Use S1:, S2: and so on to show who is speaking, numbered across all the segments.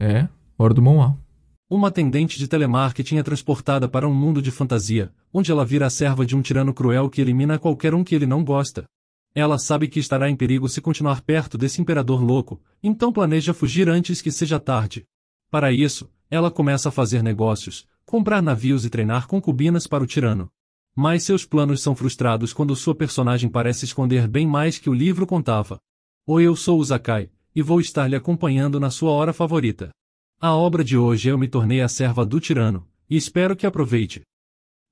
S1: É, hora do Moá.
S2: Uma atendente de telemarketing é transportada para um mundo de fantasia, onde ela vira a serva de um tirano cruel que elimina qualquer um que ele não gosta. Ela sabe que estará em perigo se continuar perto desse imperador louco, então planeja fugir antes que seja tarde. Para isso, ela começa a fazer negócios, comprar navios e treinar concubinas para o tirano. Mas seus planos são frustrados quando sua personagem parece esconder bem mais que o livro contava. Oi, eu sou o Zakai, e vou estar lhe acompanhando na sua hora favorita. A obra de hoje é Eu me tornei a serva do tirano, e espero que aproveite.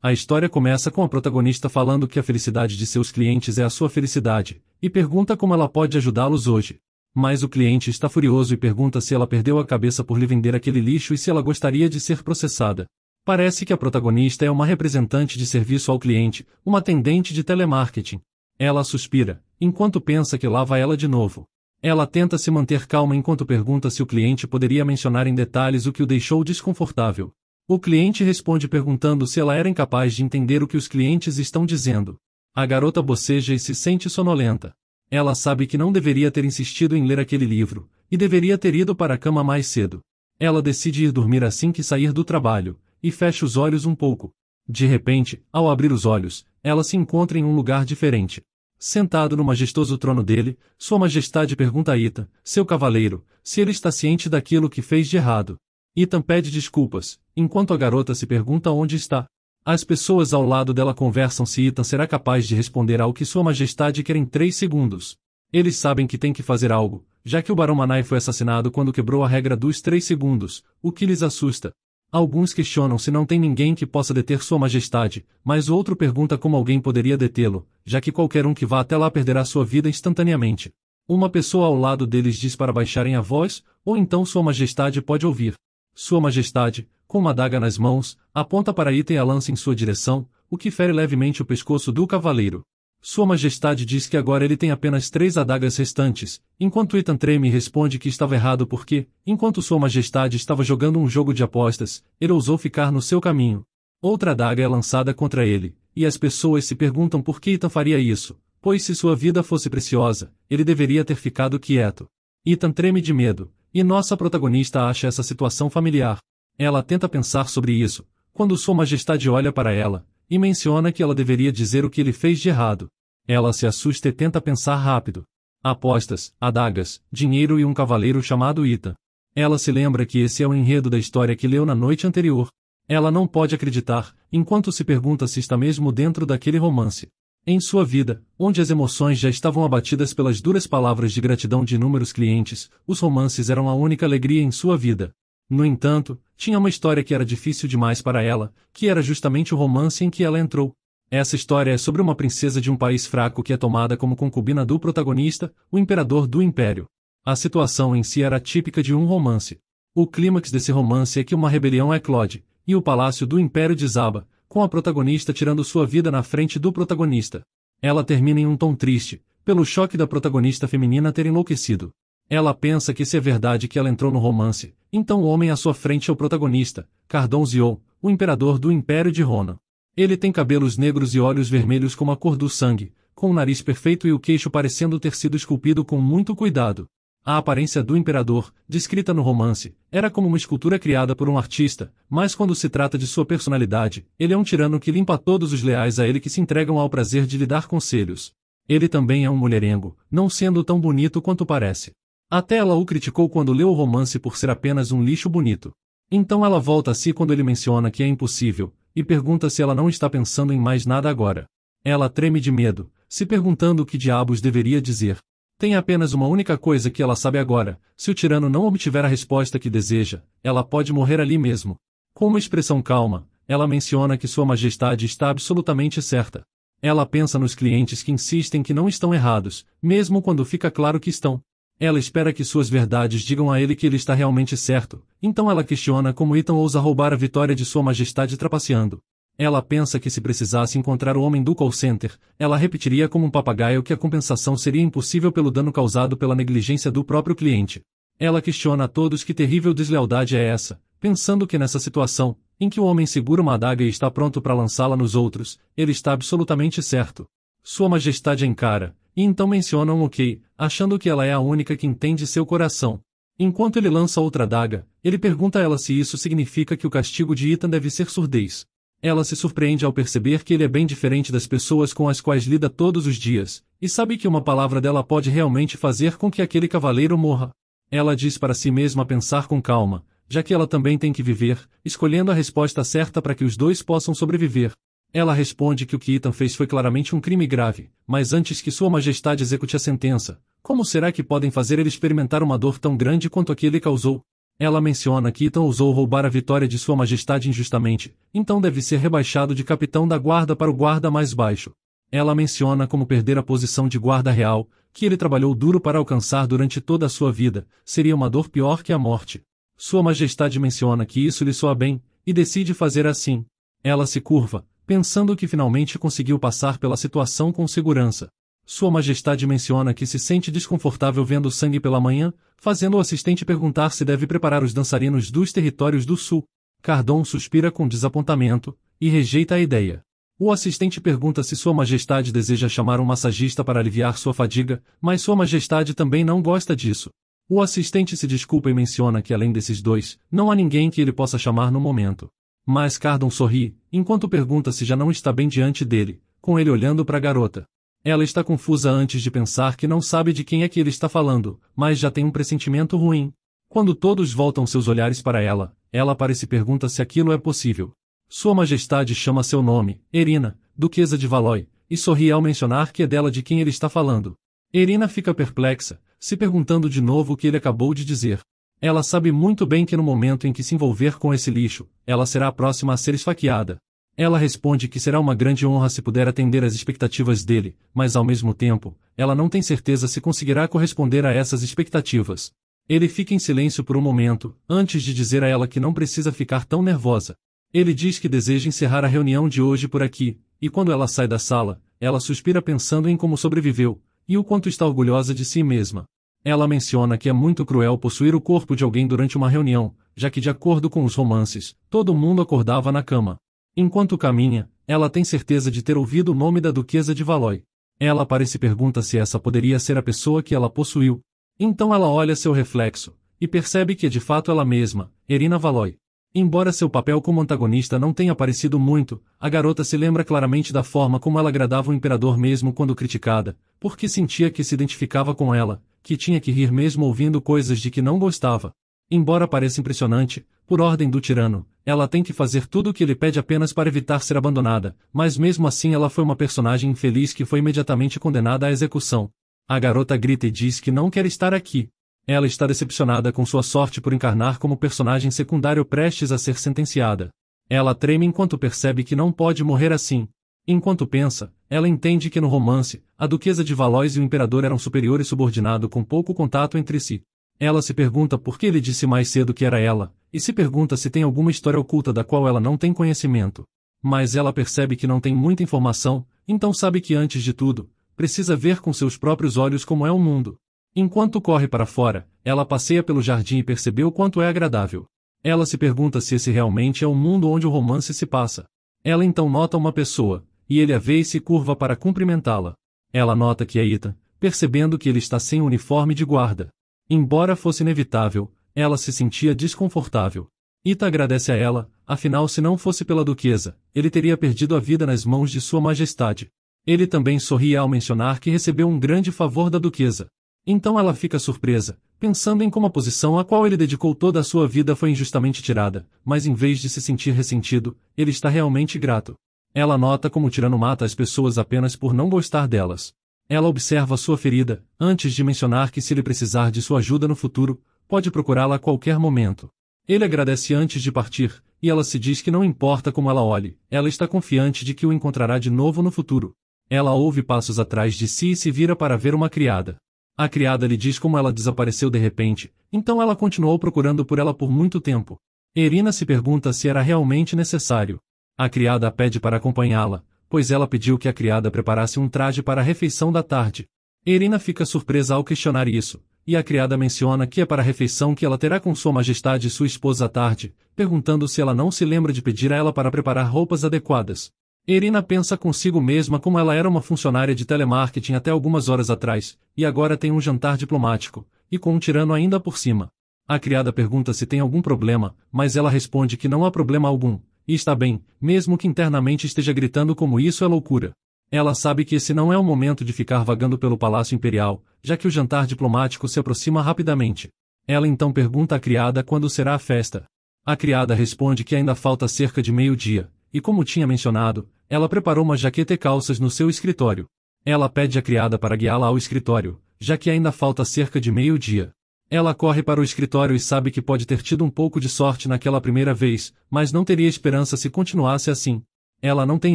S2: A história começa com a protagonista falando que a felicidade de seus clientes é a sua felicidade, e pergunta como ela pode ajudá-los hoje. Mas o cliente está furioso e pergunta se ela perdeu a cabeça por lhe vender aquele lixo e se ela gostaria de ser processada. Parece que a protagonista é uma representante de serviço ao cliente, uma atendente de telemarketing. Ela suspira, enquanto pensa que lá vai ela de novo. Ela tenta se manter calma enquanto pergunta se o cliente poderia mencionar em detalhes o que o deixou desconfortável. O cliente responde perguntando se ela era incapaz de entender o que os clientes estão dizendo. A garota boceja e se sente sonolenta. Ela sabe que não deveria ter insistido em ler aquele livro, e deveria ter ido para a cama mais cedo. Ela decide ir dormir assim que sair do trabalho, e fecha os olhos um pouco. De repente, ao abrir os olhos, ela se encontra em um lugar diferente. Sentado no majestoso trono dele, Sua Majestade pergunta a Ethan, seu cavaleiro, se ele está ciente daquilo que fez de errado. Ethan pede desculpas, enquanto a garota se pergunta onde está. As pessoas ao lado dela conversam se Ethan será capaz de responder ao que Sua Majestade quer em 3 segundos. Eles sabem que tem que fazer algo, já que o Barão Manai foi assassinado quando quebrou a regra dos 3 segundos, o que lhes assusta. Alguns questionam se não tem ninguém que possa deter Sua Majestade, mas o outro pergunta como alguém poderia detê-lo, já que qualquer um que vá até lá perderá sua vida instantaneamente. Uma pessoa ao lado deles diz para baixarem a voz, ou então Sua Majestade pode ouvir. Sua Majestade, com uma adaga nas mãos, aponta para Ethan e a lança em sua direção, o que fere levemente o pescoço do cavaleiro. Sua Majestade diz que agora ele tem apenas 3 adagas restantes, enquanto Ethan treme e responde que estava errado porque, enquanto Sua Majestade estava jogando um jogo de apostas, ele ousou ficar no seu caminho. Outra adaga é lançada contra ele, e as pessoas se perguntam por que Ethan faria isso, pois se sua vida fosse preciosa, ele deveria ter ficado quieto. Ethan treme de medo, e nossa protagonista acha essa situação familiar. Ela tenta pensar sobre isso, quando Sua Majestade olha para ela, e menciona que ela deveria dizer o que ele fez de errado. Ela se assusta e tenta pensar rápido. Apostas, adagas, dinheiro e um cavaleiro chamado Ethan. Ela se lembra que esse é o enredo da história que leu na noite anterior. Ela não pode acreditar, enquanto se pergunta se está mesmo dentro daquele romance. Em sua vida, onde as emoções já estavam abatidas pelas duras palavras de gratidão de inúmeros clientes, os romances eram a única alegria em sua vida. No entanto, tinha uma história que era difícil demais para ela, que era justamente o romance em que ela entrou. Essa história é sobre uma princesa de um país fraco que é tomada como concubina do protagonista, o imperador do império. A situação em si era típica de um romance. O clímax desse romance é que uma rebelião eclode, e o palácio do império desaba, com a protagonista tirando sua vida na frente do protagonista. Ela termina em um tom triste, pelo choque da protagonista feminina ter enlouquecido. Ela pensa que se é verdade que ela entrou no romance, então o homem à sua frente é o protagonista, Cardon Zio, o imperador do Império de Ronan. Ele tem cabelos negros e olhos vermelhos como a cor do sangue, com o nariz perfeito e o queixo parecendo ter sido esculpido com muito cuidado. A aparência do imperador, descrita no romance, era como uma escultura criada por um artista, mas quando se trata de sua personalidade, ele é um tirano que limpa todos os leais a ele que se entregam ao prazer de lhe dar conselhos. Ele também é um mulherengo, não sendo tão bonito quanto parece. Até ela o criticou quando leu o romance por ser apenas um lixo bonito. Então ela volta a si quando ele menciona que é impossível, e pergunta se ela não está pensando em mais nada agora. Ela treme de medo, se perguntando o que diabos deveria dizer. Tem apenas uma única coisa que ela sabe agora: se o tirano não obtiver a resposta que deseja, ela pode morrer ali mesmo. Com uma expressão calma, ela menciona que Sua Majestade está absolutamente certa. Ela pensa nos clientes que insistem que não estão errados, mesmo quando fica claro que estão. Ela espera que suas verdades digam a ele que ele está realmente certo, então ela questiona como Ethan ousa roubar a vitória de Sua Majestade trapaceando. Ela pensa que se precisasse encontrar o homem do call center, ela repetiria como um papagaio que a compensação seria impossível pelo dano causado pela negligência do próprio cliente. Ela questiona a todos que terrível deslealdade é essa, pensando que nessa situação, em que o homem segura uma adaga e está pronto para lançá-la nos outros, ele está absolutamente certo. Sua Majestade a encara, e então menciona um ok, achando que ela é a única que entende seu coração. Enquanto ele lança outra adaga, ele pergunta a ela se isso significa que o castigo de Ethan deve ser surdez. Ela se surpreende ao perceber que ele é bem diferente das pessoas com as quais lida todos os dias, e sabe que uma palavra dela pode realmente fazer com que aquele cavaleiro morra. Ela diz para si mesma pensar com calma, já que ela também tem que viver, escolhendo a resposta certa para que os dois possam sobreviver. Ela responde que o que Ethan fez foi claramente um crime grave, mas antes que Sua Majestade execute a sentença, como será que podem fazer ele experimentar uma dor tão grande quanto a que ele causou? Ela menciona que Ethan ousou roubar a vitória de Sua Majestade injustamente, então deve ser rebaixado de capitão da guarda para o guarda mais baixo. Ela menciona como perder a posição de guarda real, que ele trabalhou duro para alcançar durante toda a sua vida, seria uma dor pior que a morte. Sua Majestade menciona que isso lhe soa bem, e decide fazer assim. Ela se curva, pensando que finalmente conseguiu passar pela situação com segurança. Sua Majestade menciona que se sente desconfortável vendo sangue pela manhã, fazendo o assistente perguntar se deve preparar os dançarinos dos territórios do sul. Cardon suspira com desapontamento, e rejeita a ideia. O assistente pergunta se Sua Majestade deseja chamar um massagista para aliviar sua fadiga, mas Sua Majestade também não gosta disso. O assistente se desculpa e menciona que além desses dois, não há ninguém que ele possa chamar no momento. Mas Cardon sorri, enquanto pergunta se já não está bem diante dele, com ele olhando para a garota. Ela está confusa antes de pensar que não sabe de quem é que ele está falando, mas já tem um pressentimento ruim. Quando todos voltam seus olhares para ela, ela para e se pergunta se aquilo é possível. Sua Majestade chama seu nome, Irina, Duquesa de Valois, e sorri ao mencionar que é dela de quem ele está falando. Irina fica perplexa, se perguntando de novo o que ele acabou de dizer. Ela sabe muito bem que no momento em que se envolver com esse lixo, ela será a próxima a ser esfaqueada. Ela responde que será uma grande honra se puder atender às expectativas dele, mas ao mesmo tempo, ela não tem certeza se conseguirá corresponder a essas expectativas. Ele fica em silêncio por um momento, antes de dizer a ela que não precisa ficar tão nervosa. Ele diz que deseja encerrar a reunião de hoje por aqui, e quando ela sai da sala, ela suspira pensando em como sobreviveu, e o quanto está orgulhosa de si mesma. Ela menciona que é muito cruel possuir o corpo de alguém durante uma reunião, já que de acordo com os romances, todo mundo acordava na cama. Enquanto caminha, ela tem certeza de ter ouvido o nome da Duquesa de Valois. Ela parece pergunta se essa poderia ser a pessoa que ela possuiu. Então ela olha seu reflexo, e percebe que é de fato ela mesma, Irina Valois. Embora seu papel como antagonista não tenha aparecido muito, a garota se lembra claramente da forma como ela agradava o imperador mesmo quando criticada, porque sentia que se identificava com ela, que tinha que rir mesmo ouvindo coisas de que não gostava. Embora pareça impressionante, por ordem do tirano, ela tem que fazer tudo o que ele pede apenas para evitar ser abandonada, mas mesmo assim ela foi uma personagem infeliz que foi imediatamente condenada à execução. A garota grita e diz que não quer estar aqui. Ela está decepcionada com sua sorte por encarnar como personagem secundário prestes a ser sentenciada. Ela treme enquanto percebe que não pode morrer assim. Enquanto pensa, ela entende que no romance, a Duquesa de Valois e o Imperador eram superior e subordinado com pouco contato entre si. Ela se pergunta por que ele disse mais cedo que era ela, e se pergunta se tem alguma história oculta da qual ela não tem conhecimento. Mas ela percebe que não tem muita informação, então sabe que antes de tudo, precisa ver com seus próprios olhos como é o mundo. Enquanto corre para fora, ela passeia pelo jardim e percebeu o quanto é agradável. Ela se pergunta se esse realmente é o mundo onde o romance se passa. Ela então nota uma pessoa, e ele a vê e se curva para cumprimentá-la. Ela nota que é Ethan, percebendo que ele está sem uniforme de guarda. Embora fosse inevitável, ela se sentia desconfortável. Ethan agradece a ela, afinal se não fosse pela duquesa, ele teria perdido a vida nas mãos de Sua Majestade. Ele também sorri ao mencionar que recebeu um grande favor da duquesa. Então ela fica surpresa, pensando em como a posição a qual ele dedicou toda a sua vida foi injustamente tirada, mas em vez de se sentir ressentido, ele está realmente grato. Ela nota como o tirano mata as pessoas apenas por não gostar delas. Ela observa sua ferida, antes de mencionar que se ele precisar de sua ajuda no futuro, pode procurá-la a qualquer momento. Ele agradece antes de partir, e ela se diz que não importa como ela olhe, ela está confiante de que o encontrará de novo no futuro. Ela ouve passos atrás de si e se vira para ver uma criada. A criada lhe diz como ela desapareceu de repente, então ela continuou procurando por ela por muito tempo. Irina se pergunta se era realmente necessário. A criada a pede para acompanhá-la, pois ela pediu que a criada preparasse um traje para a refeição da tarde. Irina fica surpresa ao questionar isso, e a criada menciona que é para a refeição que ela terá com Sua Majestade e sua esposa à tarde, perguntando se ela não se lembra de pedir a ela para preparar roupas adequadas. Irina pensa consigo mesma como ela era uma funcionária de telemarketing até algumas horas atrás, e agora tem um jantar diplomático, e com um tirano ainda por cima. A criada pergunta se tem algum problema, mas ela responde que não há problema algum, e está bem, mesmo que internamente esteja gritando como isso é loucura. Ela sabe que esse não é o momento de ficar vagando pelo Palácio Imperial, já que o jantar diplomático se aproxima rapidamente. Ela então pergunta à criada quando será a festa. A criada responde que ainda falta cerca de meio-dia, e como tinha mencionado, ela preparou uma jaqueta e calças no seu escritório. Ela pede à criada para guiá-la ao escritório, já que ainda falta cerca de meio-dia. Ela corre para o escritório e sabe que pode ter tido um pouco de sorte naquela primeira vez, mas não teria esperança se continuasse assim. Ela não tem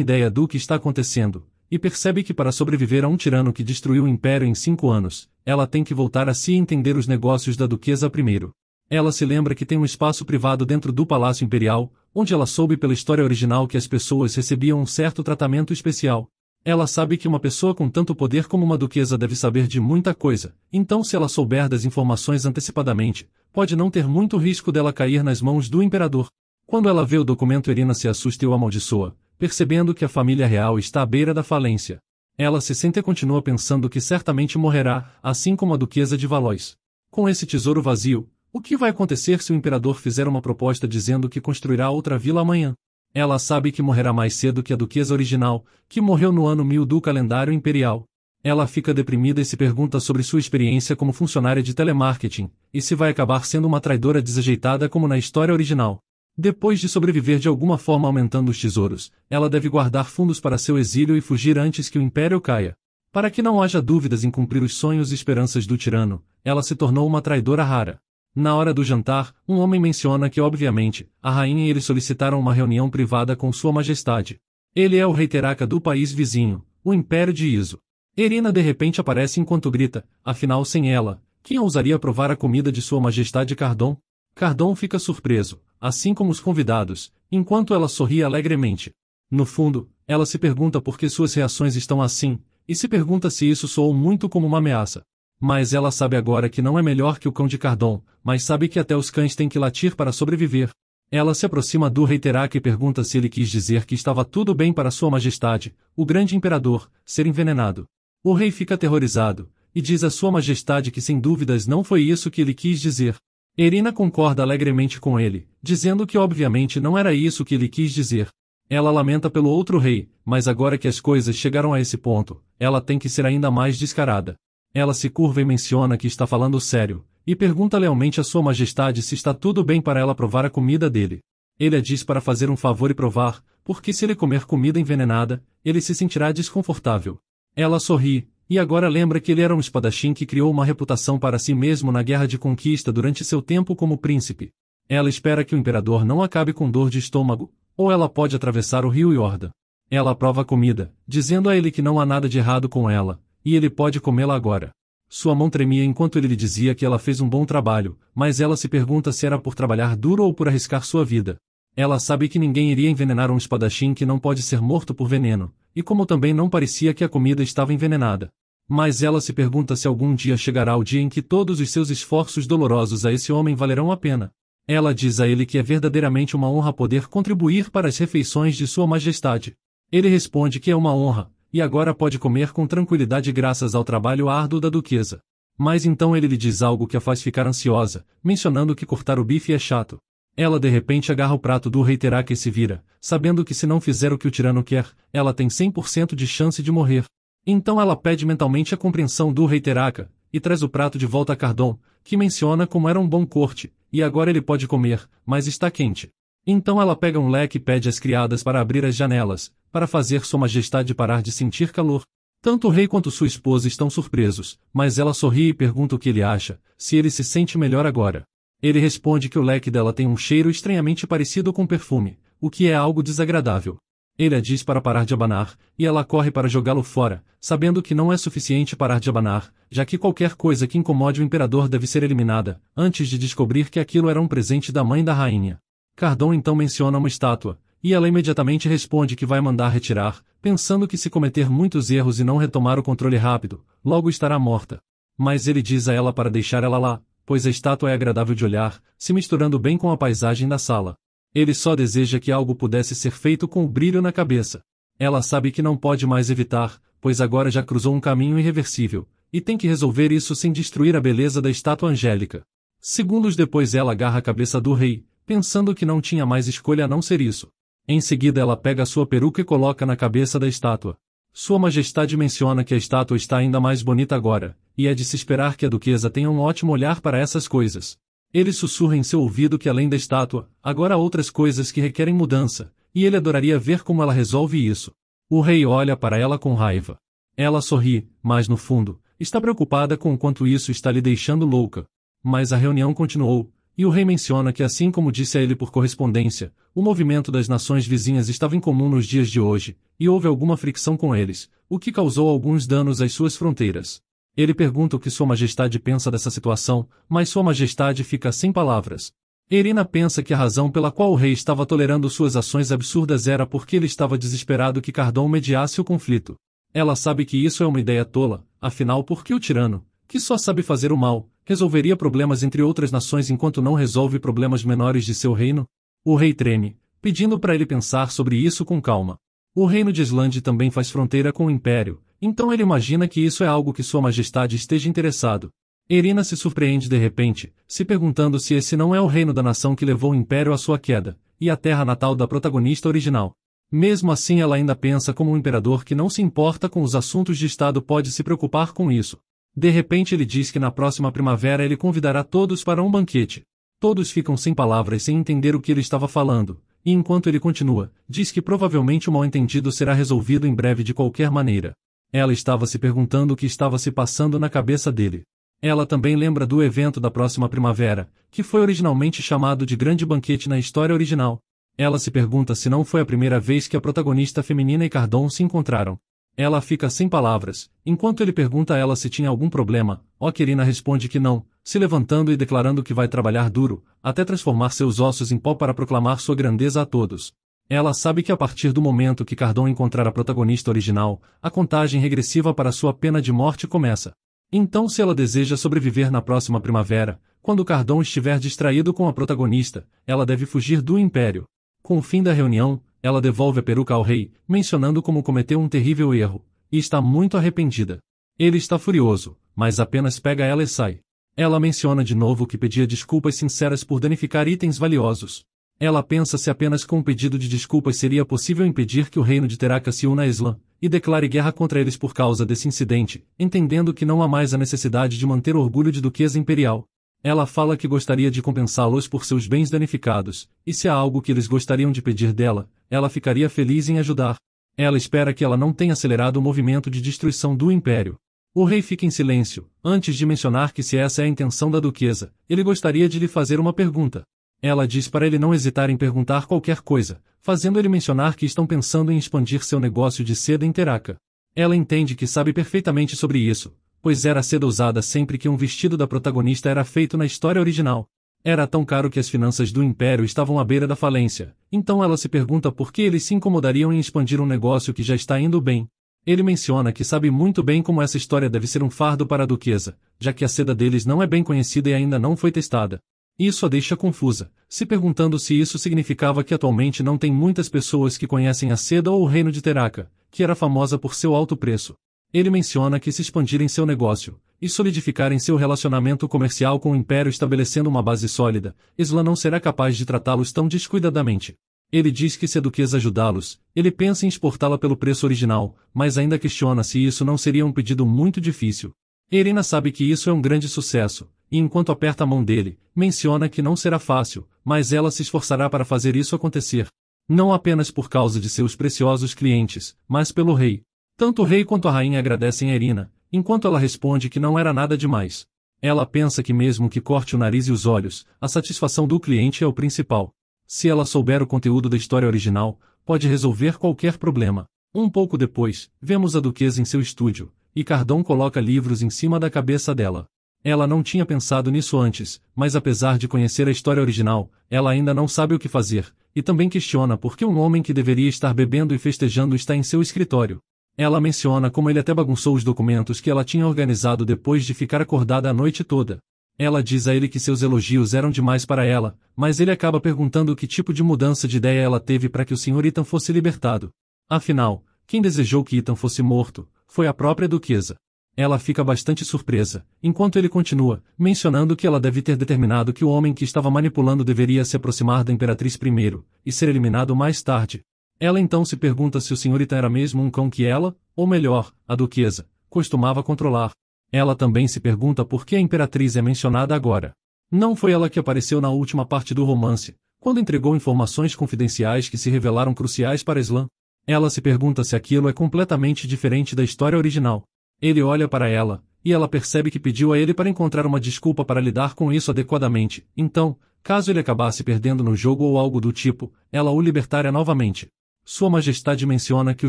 S2: ideia do que está acontecendo, e percebe que para sobreviver a um tirano que destruiu o império em 5 anos, ela tem que voltar a si e entender os negócios da duquesa primeiro. Ela se lembra que tem um espaço privado dentro do Palácio Imperial, onde ela soube pela história original que as pessoas recebiam um certo tratamento especial. Ela sabe que uma pessoa com tanto poder como uma duquesa deve saber de muita coisa, então se ela souber das informações antecipadamente, pode não ter muito risco dela cair nas mãos do imperador. Quando ela vê o documento, Irina se assusta e o amaldiçoa, percebendo que a família real está à beira da falência. Ela se sente e continua pensando que certamente morrerá, assim como a duquesa de Valois. Com esse tesouro vazio, o que vai acontecer se o imperador fizer uma proposta dizendo que construirá outra vila amanhã? Ela sabe que morrerá mais cedo que a duquesa original, que morreu no ano 1000 do calendário imperial. Ela fica deprimida e se pergunta sobre sua experiência como funcionária de telemarketing, e se vai acabar sendo uma traidora desajeitada como na história original. Depois de sobreviver de alguma forma aumentando os tesouros, ela deve guardar fundos para seu exílio e fugir antes que o império caia. Para que não haja dúvidas em cumprir os sonhos e esperanças do tirano, ela se tornou uma traidora rara. Na hora do jantar, um homem menciona que obviamente, a rainha e ele solicitaram uma reunião privada com sua majestade. Ele é o rei Teraka do país vizinho, o Império de Iso. Irina de repente aparece enquanto grita, afinal sem ela, quem ousaria provar a comida de sua majestade Cardon? Cardon fica surpreso, assim como os convidados, enquanto ela sorri alegremente. No fundo, ela se pergunta por que suas reações estão assim, e se pergunta se isso soou muito como uma ameaça. Mas ela sabe agora que não é melhor que o cão de Cardon, mas sabe que até os cães têm que latir para sobreviver. Ela se aproxima do rei Teraka e pergunta se ele quis dizer que estava tudo bem para sua majestade, o grande imperador, ser envenenado. O rei fica aterrorizado, e diz a sua majestade que sem dúvidas não foi isso que ele quis dizer. Irina concorda alegremente com ele, dizendo que obviamente não era isso que ele quis dizer. Ela lamenta pelo outro rei, mas agora que as coisas chegaram a esse ponto, ela tem que ser ainda mais descarada. Ela se curva e menciona que está falando sério, e pergunta lealmente a sua majestade se está tudo bem para ela provar a comida dele. Ele a diz para fazer um favor e provar, porque se ele comer comida envenenada, ele se sentirá desconfortável. Ela sorri, e agora lembra que ele era um espadachim que criou uma reputação para si mesmo na guerra de conquista durante seu tempo como príncipe. Ela espera que o imperador não acabe com dor de estômago, ou ela pode atravessar o rio Iordan. Ela prova a comida, dizendo a ele que não há nada de errado com ela, e ele pode comê-la agora. Sua mão tremia enquanto ele lhe dizia que ela fez um bom trabalho, mas ela se pergunta se era por trabalhar duro ou por arriscar sua vida. Ela sabe que ninguém iria envenenar um espadachim que não pode ser morto por veneno, e como também não parecia que a comida estava envenenada. Mas ela se pergunta se algum dia chegará o dia em que todos os seus esforços dolorosos a esse homem valerão a pena. Ela diz a ele que é verdadeiramente uma honra poder contribuir para as refeições de sua majestade. Ele responde que é uma honra, e agora pode comer com tranquilidade graças ao trabalho árduo da duquesa. Mas então ele lhe diz algo que a faz ficar ansiosa, mencionando que cortar o bife é chato. Ela de repente agarra o prato do rei Teraka e se vira, sabendo que se não fizer o que o tirano quer, ela tem 100% de chance de morrer. Então ela pede mentalmente a compreensão do rei Teraka, e traz o prato de volta a Cardon, que menciona como era um bom corte, e agora ele pode comer, mas está quente. Então ela pega um leque e pede às criadas para abrir as janelas, para fazer sua majestade parar de sentir calor. Tanto o rei quanto sua esposa estão surpresos, mas ela sorri e pergunta o que ele acha, se ele se sente melhor agora. Ele responde que o leque dela tem um cheiro estranhamente parecido com perfume, o que é algo desagradável. Ele a diz para parar de abanar, e ela corre para jogá-lo fora, sabendo que não é suficiente parar de abanar, já que qualquer coisa que incomode o imperador deve ser eliminada, antes de descobrir que aquilo era um presente da mãe da rainha. Cardon então menciona uma estátua, e ela imediatamente responde que vai mandar retirar, pensando que se cometer muitos erros e não retomar o controle rápido, logo estará morta. Mas ele diz a ela para deixar ela lá, pois a estátua é agradável de olhar, se misturando bem com a paisagem da sala. Ele só deseja que algo pudesse ser feito com o brilho na cabeça. Ela sabe que não pode mais evitar, pois agora já cruzou um caminho irreversível, e tem que resolver isso sem destruir a beleza da estátua angélica. Segundos depois ela agarra a cabeça do rei, pensando que não tinha mais escolha a não ser isso. Em seguida ela pega sua peruca e coloca na cabeça da estátua. Sua Majestade menciona que a estátua está ainda mais bonita agora, e é de se esperar que a duquesa tenha um ótimo olhar para essas coisas. Ele sussurra em seu ouvido que além da estátua, agora há outras coisas que requerem mudança, e ele adoraria ver como ela resolve isso. O rei olha para ela com raiva. Ela sorri, mas no fundo, está preocupada com o quanto isso está lhe deixando louca. Mas a reunião continuou, e o rei menciona que assim como disse a ele por correspondência, o movimento das nações vizinhas estava incomum nos dias de hoje, e houve alguma fricção com eles, o que causou alguns danos às suas fronteiras. Ele pergunta o que Sua Majestade pensa dessa situação, mas Sua Majestade fica sem palavras. Irina pensa que a razão pela qual o rei estava tolerando suas ações absurdas era porque ele estava desesperado que Cardon mediasse o conflito. Ela sabe que isso é uma ideia tola, afinal por que o tirano, que só sabe fazer o mal, resolveria problemas entre outras nações enquanto não resolve problemas menores de seu reino? O rei treme, pedindo para ele pensar sobre isso com calma. O reino de Islande também faz fronteira com o Império, então ele imagina que isso é algo que Sua Majestade esteja interessado. Irina se surpreende de repente, se perguntando se esse não é o reino da nação que levou o Império à sua queda, e a terra natal da protagonista original. Mesmo assim ela ainda pensa como um imperador que não se importa com os assuntos de Estado pode se preocupar com isso. De repente ele diz que na próxima primavera ele convidará todos para um banquete. Todos ficam sem palavras sem entender o que ele estava falando, e enquanto ele continua, diz que provavelmente o mal-entendido será resolvido em breve de qualquer maneira. Ela estava se perguntando o que estava se passando na cabeça dele. Ela também lembra do evento da próxima primavera, que foi originalmente chamado de Grande Banquete na história original. Ela se pergunta se não foi a primeira vez que a protagonista feminina e Cardon se encontraram. Ela fica sem palavras, enquanto ele pergunta a ela se tinha algum problema. Irina responde que não, se levantando e declarando que vai trabalhar duro, até transformar seus ossos em pó para proclamar sua grandeza a todos. Ela sabe que a partir do momento que Cardon encontrar a protagonista original, a contagem regressiva para sua pena de morte começa. Então se ela deseja sobreviver na próxima primavera, quando Cardon estiver distraído com a protagonista, ela deve fugir do Império. Com o fim da reunião, ela devolve a peruca ao rei, mencionando como cometeu um terrível erro, e está muito arrependida. Ele está furioso, mas apenas pega ela e sai. Ela menciona de novo que pedia desculpas sinceras por danificar itens valiosos. Ela pensa se apenas com um pedido de desculpas seria possível impedir que o reino de Teraka se una a Islã, e declare guerra contra eles por causa desse incidente, entendendo que não há mais a necessidade de manter o orgulho de duquesa imperial. Ela fala que gostaria de compensá-los por seus bens danificados, e se há algo que eles gostariam de pedir dela, ela ficaria feliz em ajudar. Ela espera que ela não tenha acelerado o movimento de destruição do Império. O rei fica em silêncio, antes de mencionar que se essa é a intenção da duquesa, ele gostaria de lhe fazer uma pergunta. Ela diz para ele não hesitar em perguntar qualquer coisa, fazendo ele mencionar que estão pensando em expandir seu negócio de seda em Teraka. Ela entende que sabe perfeitamente sobre isso, pois era a seda usada sempre que um vestido da protagonista era feito na história original. Era tão caro que as finanças do Império estavam à beira da falência, então ela se pergunta por que eles se incomodariam em expandir um negócio que já está indo bem. Ele menciona que sabe muito bem como essa história deve ser um fardo para a duquesa, já que a seda deles não é bem conhecida e ainda não foi testada. Isso a deixa confusa, se perguntando se isso significava que atualmente não tem muitas pessoas que conhecem a seda ou o reino de Teraka, que era famosa por seu alto preço. Ele menciona que se expandirem seu negócio, e solidificarem seu relacionamento comercial com o Império estabelecendo uma base sólida, Islã não será capaz de tratá-los tão descuidadamente. Ele diz que se a duquesa ajudá-los, ele pensa em exportá-la pelo preço original, mas ainda questiona se isso não seria um pedido muito difícil. Irina sabe que isso é um grande sucesso, e enquanto aperta a mão dele, menciona que não será fácil, mas ela se esforçará para fazer isso acontecer. Não apenas por causa de seus preciosos clientes, mas pelo rei. Tanto o rei quanto a rainha agradecem a Irina, enquanto ela responde que não era nada demais. Ela pensa que mesmo que corte o nariz e os olhos, a satisfação do cliente é o principal. Se ela souber o conteúdo da história original, pode resolver qualquer problema. Um pouco depois, vemos a duquesa em seu estúdio, e Cardon coloca livros em cima da cabeça dela. Ela não tinha pensado nisso antes, mas apesar de conhecer a história original, ela ainda não sabe o que fazer, e também questiona por que um homem que deveria estar bebendo e festejando está em seu escritório. Ela menciona como ele até bagunçou os documentos que ela tinha organizado depois de ficar acordada a noite toda. Ela diz a ele que seus elogios eram demais para ela, mas ele acaba perguntando que tipo de mudança de ideia ela teve para que o Sr. Ethan fosse libertado. Afinal, quem desejou que Ethan fosse morto, foi a própria duquesa. Ela fica bastante surpresa, enquanto ele continua, mencionando que ela deve ter determinado que o homem que estava manipulando deveria se aproximar da Imperatriz primeiro, e ser eliminado mais tarde. Ela então se pergunta se o senhorita era mesmo um cão que ela, ou melhor, a duquesa, costumava controlar. Ela também se pergunta por que a Imperatriz é mencionada agora. Não foi ela que apareceu na última parte do romance, quando entregou informações confidenciais que se revelaram cruciais para Slan? Ela se pergunta se aquilo é completamente diferente da história original. Ele olha para ela, e ela percebe que pediu a ele para encontrar uma desculpa para lidar com isso adequadamente. Então, caso ele acabasse perdendo no jogo ou algo do tipo, ela o libertaria novamente. Sua Majestade menciona que o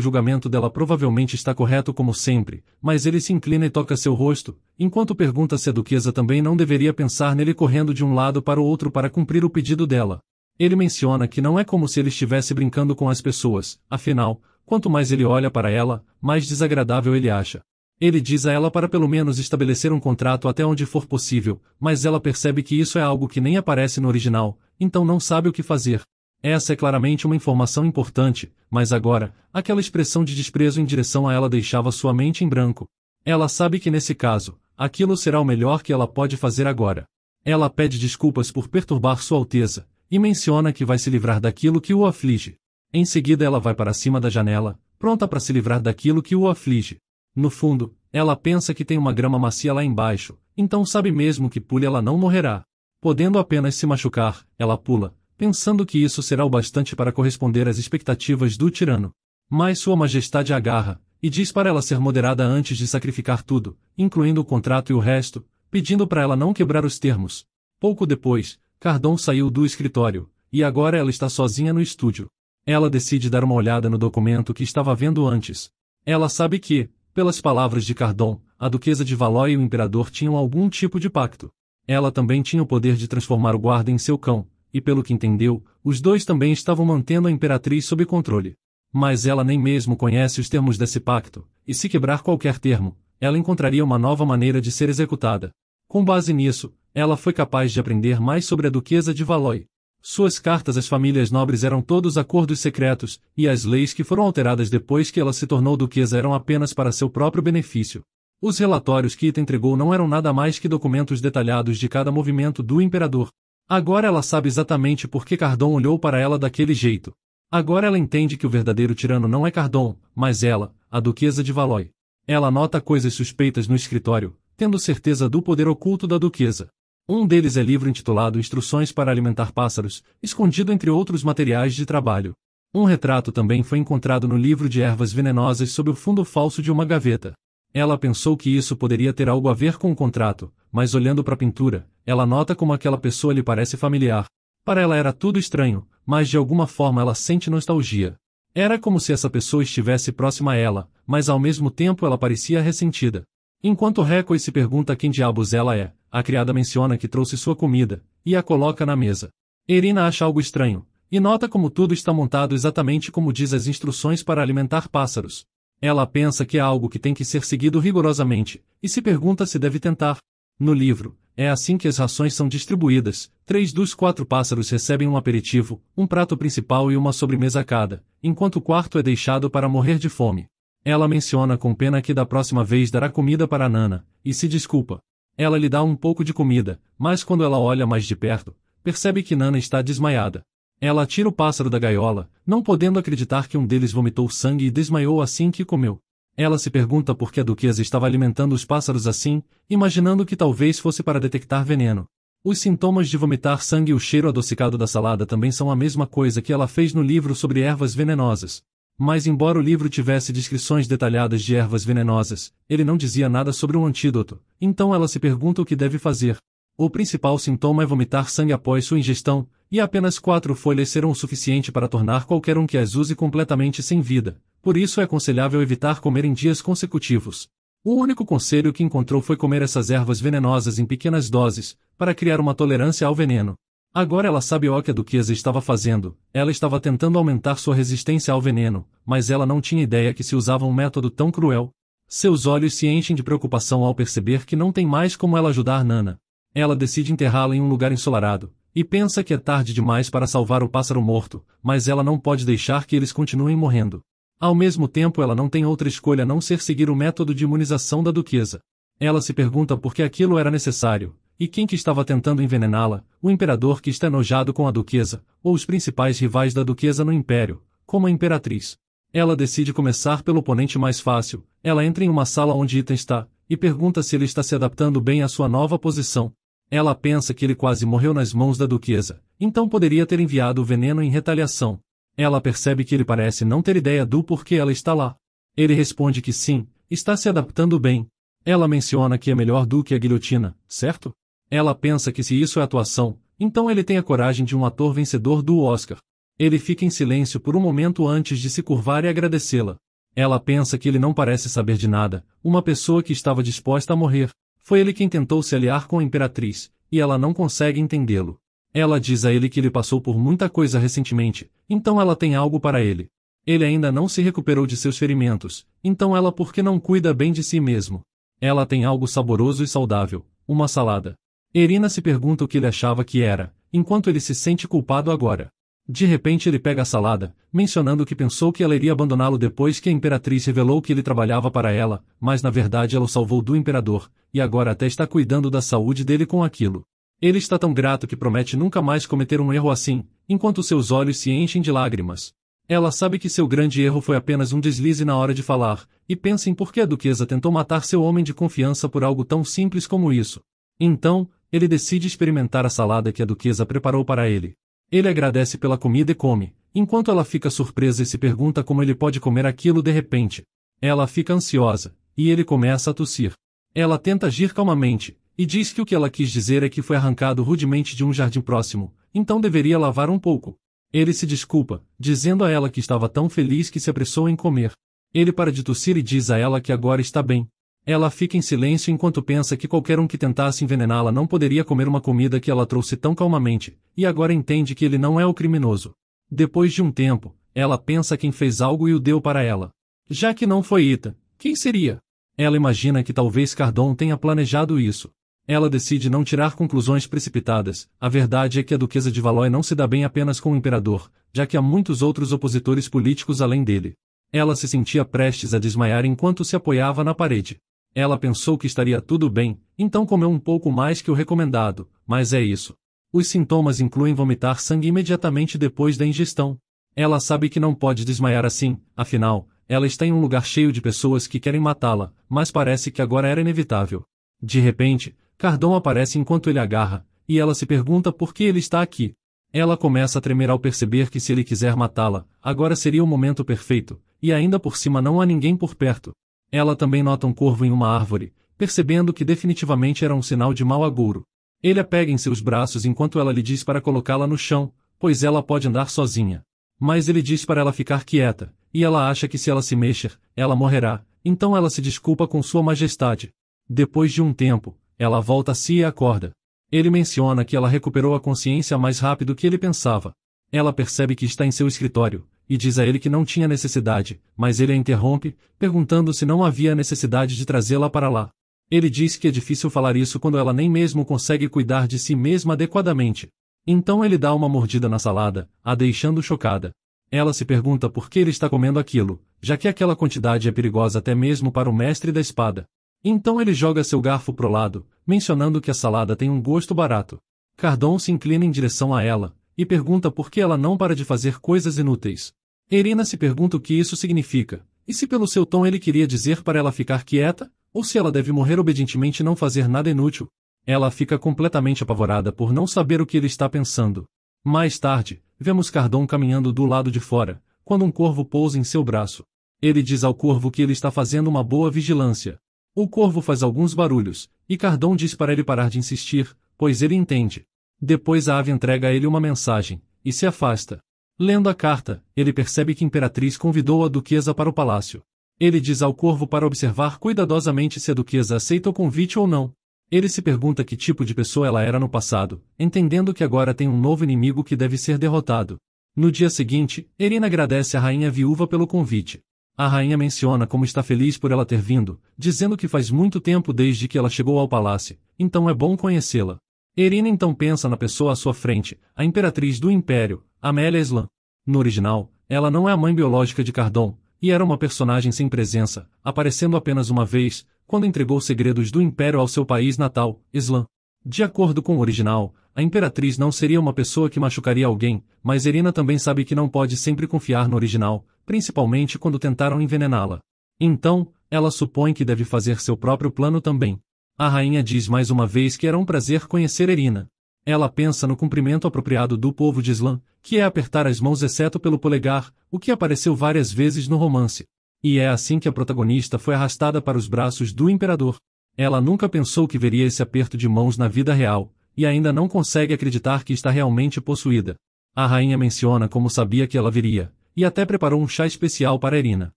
S2: julgamento dela provavelmente está correto como sempre, mas ele se inclina e toca seu rosto, enquanto pergunta se a duquesa também não deveria pensar nele correndo de um lado para o outro para cumprir o pedido dela. Ele menciona que não é como se ele estivesse brincando com as pessoas, afinal, quanto mais ele olha para ela, mais desagradável ele acha. Ele diz a ela para pelo menos estabelecer um contrato até onde for possível, mas ela percebe que isso é algo que nem aparece no original, então não sabe o que fazer. Essa é claramente uma informação importante, mas agora, aquela expressão de desprezo em direção a ela deixava sua mente em branco. Ela sabe que nesse caso, aquilo será o melhor que ela pode fazer agora. Ela pede desculpas por perturbar Sua Alteza, e menciona que vai se livrar daquilo que o aflige. Em seguida ela vai para cima da janela, pronta para se livrar daquilo que o aflige. No fundo, ela pensa que tem uma grama macia lá embaixo, então sabe mesmo que pule ela não morrerá. Podendo apenas se machucar, ela pula, pensando que isso será o bastante para corresponder às expectativas do tirano. Mas Sua Majestade a agarra, e diz para ela ser moderada antes de sacrificar tudo, incluindo o contrato e o resto, pedindo para ela não quebrar os termos. Pouco depois, Cardon saiu do escritório, e agora ela está sozinha no estúdio. Ela decide dar uma olhada no documento que estava vendo antes. Ela sabe que, pelas palavras de Cardon, a duquesa de Valois e o imperador tinham algum tipo de pacto. Ela também tinha o poder de transformar o guarda em seu cão, e pelo que entendeu, os dois também estavam mantendo a imperatriz sob controle. Mas ela nem mesmo conhece os termos desse pacto, e se quebrar qualquer termo, ela encontraria uma nova maneira de ser executada. Com base nisso, ela foi capaz de aprender mais sobre a duquesa de Valois. Suas cartas às famílias nobres eram todos acordos secretos, e as leis que foram alteradas depois que ela se tornou duquesa eram apenas para seu próprio benefício. Os relatórios que Ita entregou não eram nada mais que documentos detalhados de cada movimento do imperador. Agora ela sabe exatamente por que Cardon olhou para ela daquele jeito. Agora ela entende que o verdadeiro tirano não é Cardon, mas ela, a duquesa de Valois. Ela nota coisas suspeitas no escritório, tendo certeza do poder oculto da duquesa. Um deles é livro intitulado Instruções para Alimentar Pássaros, escondido entre outros materiais de trabalho. Um retrato também foi encontrado no livro de ervas venenosas sob o fundo falso de uma gaveta. Ela pensou que isso poderia ter algo a ver com o contrato, mas olhando para a pintura, ela nota como aquela pessoa lhe parece familiar. Para ela era tudo estranho, mas de alguma forma ela sente nostalgia. Era como se essa pessoa estivesse próxima a ela, mas ao mesmo tempo ela parecia ressentida. Enquanto Reco se pergunta quem diabos ela é, a criada menciona que trouxe sua comida, e a coloca na mesa. Irina acha algo estranho, e nota como tudo está montado exatamente como diz as instruções para alimentar pássaros. Ela pensa que é algo que tem que ser seguido rigorosamente, e se pergunta se deve tentar. No livro, é assim que as rações são distribuídas: 3 dos 4 pássaros recebem um aperitivo, um prato principal e uma sobremesa a cada, enquanto o quarto é deixado para morrer de fome. Ela menciona com pena que da próxima vez dará comida para Nana, e se desculpa. Ela lhe dá um pouco de comida, mas quando ela olha mais de perto, percebe que Nana está desmaiada. Ela tira o pássaro da gaiola, não podendo acreditar que um deles vomitou sangue e desmaiou assim que comeu. Ela se pergunta por que a duquesa estava alimentando os pássaros assim, imaginando que talvez fosse para detectar veneno. Os sintomas de vomitar sangue e o cheiro adocicado da salada também são a mesma coisa que ela fez no livro sobre ervas venenosas. Mas embora o livro tivesse descrições detalhadas de ervas venenosas, ele não dizia nada sobre um antídoto, então ela se pergunta o que deve fazer. O principal sintoma é vomitar sangue após sua ingestão, e apenas 4 folhas serão o suficiente para tornar qualquer um que as use completamente sem vida, por isso é aconselhável evitar comer em dias consecutivos. O único conselho que encontrou foi comer essas ervas venenosas em pequenas doses, para criar uma tolerância ao veneno. Agora ela sabe o que a duquesa estava fazendo, ela estava tentando aumentar sua resistência ao veneno, mas ela não tinha ideia que se usava um método tão cruel. Seus olhos se enchem de preocupação ao perceber que não tem mais como ela ajudar Nana. Ela decide enterrá-la em um lugar ensolarado, e pensa que é tarde demais para salvar o pássaro morto, mas ela não pode deixar que eles continuem morrendo. Ao mesmo tempo, ela não tem outra escolha a não ser seguir o método de imunização da duquesa. Ela se pergunta por que aquilo era necessário, e quem que estava tentando envenená-la, o imperador que está enojado com a duquesa, ou os principais rivais da duquesa no império, como a imperatriz. Ela decide começar pelo oponente mais fácil. Ela entra em uma sala onde Ethan está, e pergunta se ele está se adaptando bem à sua nova posição. Ela pensa que ele quase morreu nas mãos da duquesa, então poderia ter enviado o veneno em retaliação. Ela percebe que ele parece não ter ideia do porquê ela está lá. Ele responde que sim, está se adaptando bem. Ela menciona que é melhor do que a guilhotina, certo? Ela pensa que se isso é atuação, então ele tem a coragem de um ator vencedor do Oscar. Ele fica em silêncio por um momento antes de se curvar e agradecê-la. Ela pensa que ele não parece saber de nada, uma pessoa que estava disposta a morrer. Foi ele quem tentou se aliar com a imperatriz, e ela não consegue entendê-lo. Ela diz a ele que ele passou por muita coisa recentemente, então ela tem algo para ele. Ele ainda não se recuperou de seus ferimentos, então ela por que não cuida bem de si mesmo? Ela tem algo saboroso e saudável, uma salada. Irina se pergunta o que ele achava que era, enquanto ele se sente culpado agora. De repente ele pega a salada, mencionando que pensou que ela iria abandoná-lo depois que a imperatriz revelou que ele trabalhava para ela, mas na verdade ela o salvou do imperador, e agora até está cuidando da saúde dele com aquilo. Ele está tão grato que promete nunca mais cometer um erro assim, enquanto seus olhos se enchem de lágrimas. Ela sabe que seu grande erro foi apenas um deslize na hora de falar, e pensa em por que a duquesa tentou matar seu homem de confiança por algo tão simples como isso. Então, ele decide experimentar a salada que a duquesa preparou para ele. Ele agradece pela comida e come, enquanto ela fica surpresa e se pergunta como ele pode comer aquilo de repente. Ela fica ansiosa, e ele começa a tossir. Ela tenta agir calmamente, e diz que o que ela quis dizer é que foi arrancado rudemente de um jardim próximo, então deveria lavar um pouco. Ele se desculpa, dizendo a ela que estava tão feliz que se apressou em comer. Ele para de tossir e diz a ela que agora está bem. Ela fica em silêncio enquanto pensa que qualquer um que tentasse envenená-la não poderia comer uma comida que ela trouxe tão calmamente, e agora entende que ele não é o criminoso. Depois de um tempo, ela pensa quem fez algo e o deu para ela. Já que não foi Ethan, quem seria? Ela imagina que talvez Cardon tenha planejado isso. Ela decide não tirar conclusões precipitadas. A verdade é que a duquesa de Valois não se dá bem apenas com o imperador, já que há muitos outros opositores políticos além dele. Ela se sentia prestes a desmaiar enquanto se apoiava na parede. Ela pensou que estaria tudo bem, então comeu um pouco mais que o recomendado, mas é isso. Os sintomas incluem vomitar sangue imediatamente depois da ingestão. Ela sabe que não pode desmaiar assim, afinal, ela está em um lugar cheio de pessoas que querem matá-la, mas parece que agora era inevitável. De repente, Cardon aparece enquanto ele agarra, e ela se pergunta por que ele está aqui. Ela começa a tremer ao perceber que se ele quiser matá-la, agora seria o momento perfeito, e ainda por cima não há ninguém por perto. Ela também nota um corvo em uma árvore, percebendo que definitivamente era um sinal de mau agouro. Ele a pega em seus braços enquanto ela lhe diz para colocá-la no chão, pois ela pode andar sozinha. Mas ele diz para ela ficar quieta, e ela acha que se ela se mexer, ela morrerá, então ela se desculpa com sua majestade. Depois de um tempo, ela volta a si e acorda. Ele menciona que ela recuperou a consciência mais rápido que ele pensava. Ela percebe que está em seu escritório, e diz a ele que não tinha necessidade, mas ele a interrompe, perguntando se não havia necessidade de trazê-la para lá. Ele diz que é difícil falar isso quando ela nem mesmo consegue cuidar de si mesma adequadamente. Então ele dá uma mordida na salada, a deixando chocada. Ela se pergunta por que ele está comendo aquilo, já que aquela quantidade é perigosa até mesmo para o mestre da espada. Então ele joga seu garfo pro lado, mencionando que a salada tem um gosto barato. Cardon se inclina em direção a ela, e pergunta por que ela não para de fazer coisas inúteis. Irina se pergunta o que isso significa, e se pelo seu tom ele queria dizer para ela ficar quieta, ou se ela deve morrer obedientemente e não fazer nada inútil. Ela fica completamente apavorada por não saber o que ele está pensando. Mais tarde, vemos Cardon caminhando do lado de fora, quando um corvo pousa em seu braço. Ele diz ao corvo que ele está fazendo uma boa vigilância. O corvo faz alguns barulhos, e Cardon diz para ele parar de insistir, pois ele entende. Depois a ave entrega a ele uma mensagem, e se afasta. Lendo a carta, ele percebe que a imperatriz convidou a duquesa para o palácio. Ele diz ao corvo para observar cuidadosamente se a duquesa aceita o convite ou não. Ele se pergunta que tipo de pessoa ela era no passado, entendendo que agora tem um novo inimigo que deve ser derrotado. No dia seguinte, Irina agradece à rainha viúva pelo convite. A rainha menciona como está feliz por ela ter vindo, dizendo que faz muito tempo desde que ela chegou ao palácio, então é bom conhecê-la. Irina então pensa na pessoa à sua frente, a imperatriz do império, Amélia Slan. No original, ela não é a mãe biológica de Cardon, e era uma personagem sem presença, aparecendo apenas uma vez, quando entregou segredos do Império ao seu país natal, Islã. De acordo com o original, a Imperatriz não seria uma pessoa que machucaria alguém, mas Irina também sabe que não pode sempre confiar no original, principalmente quando tentaram envenená-la. Então, ela supõe que deve fazer seu próprio plano também. A rainha diz mais uma vez que era um prazer conhecer Irina. Ela pensa no cumprimento apropriado do povo de Islã, que é apertar as mãos exceto pelo polegar, o que apareceu várias vezes no romance. E é assim que a protagonista foi arrastada para os braços do imperador. Ela nunca pensou que veria esse aperto de mãos na vida real, e ainda não consegue acreditar que está realmente possuída. A rainha menciona como sabia que ela viria, e até preparou um chá especial para Irina.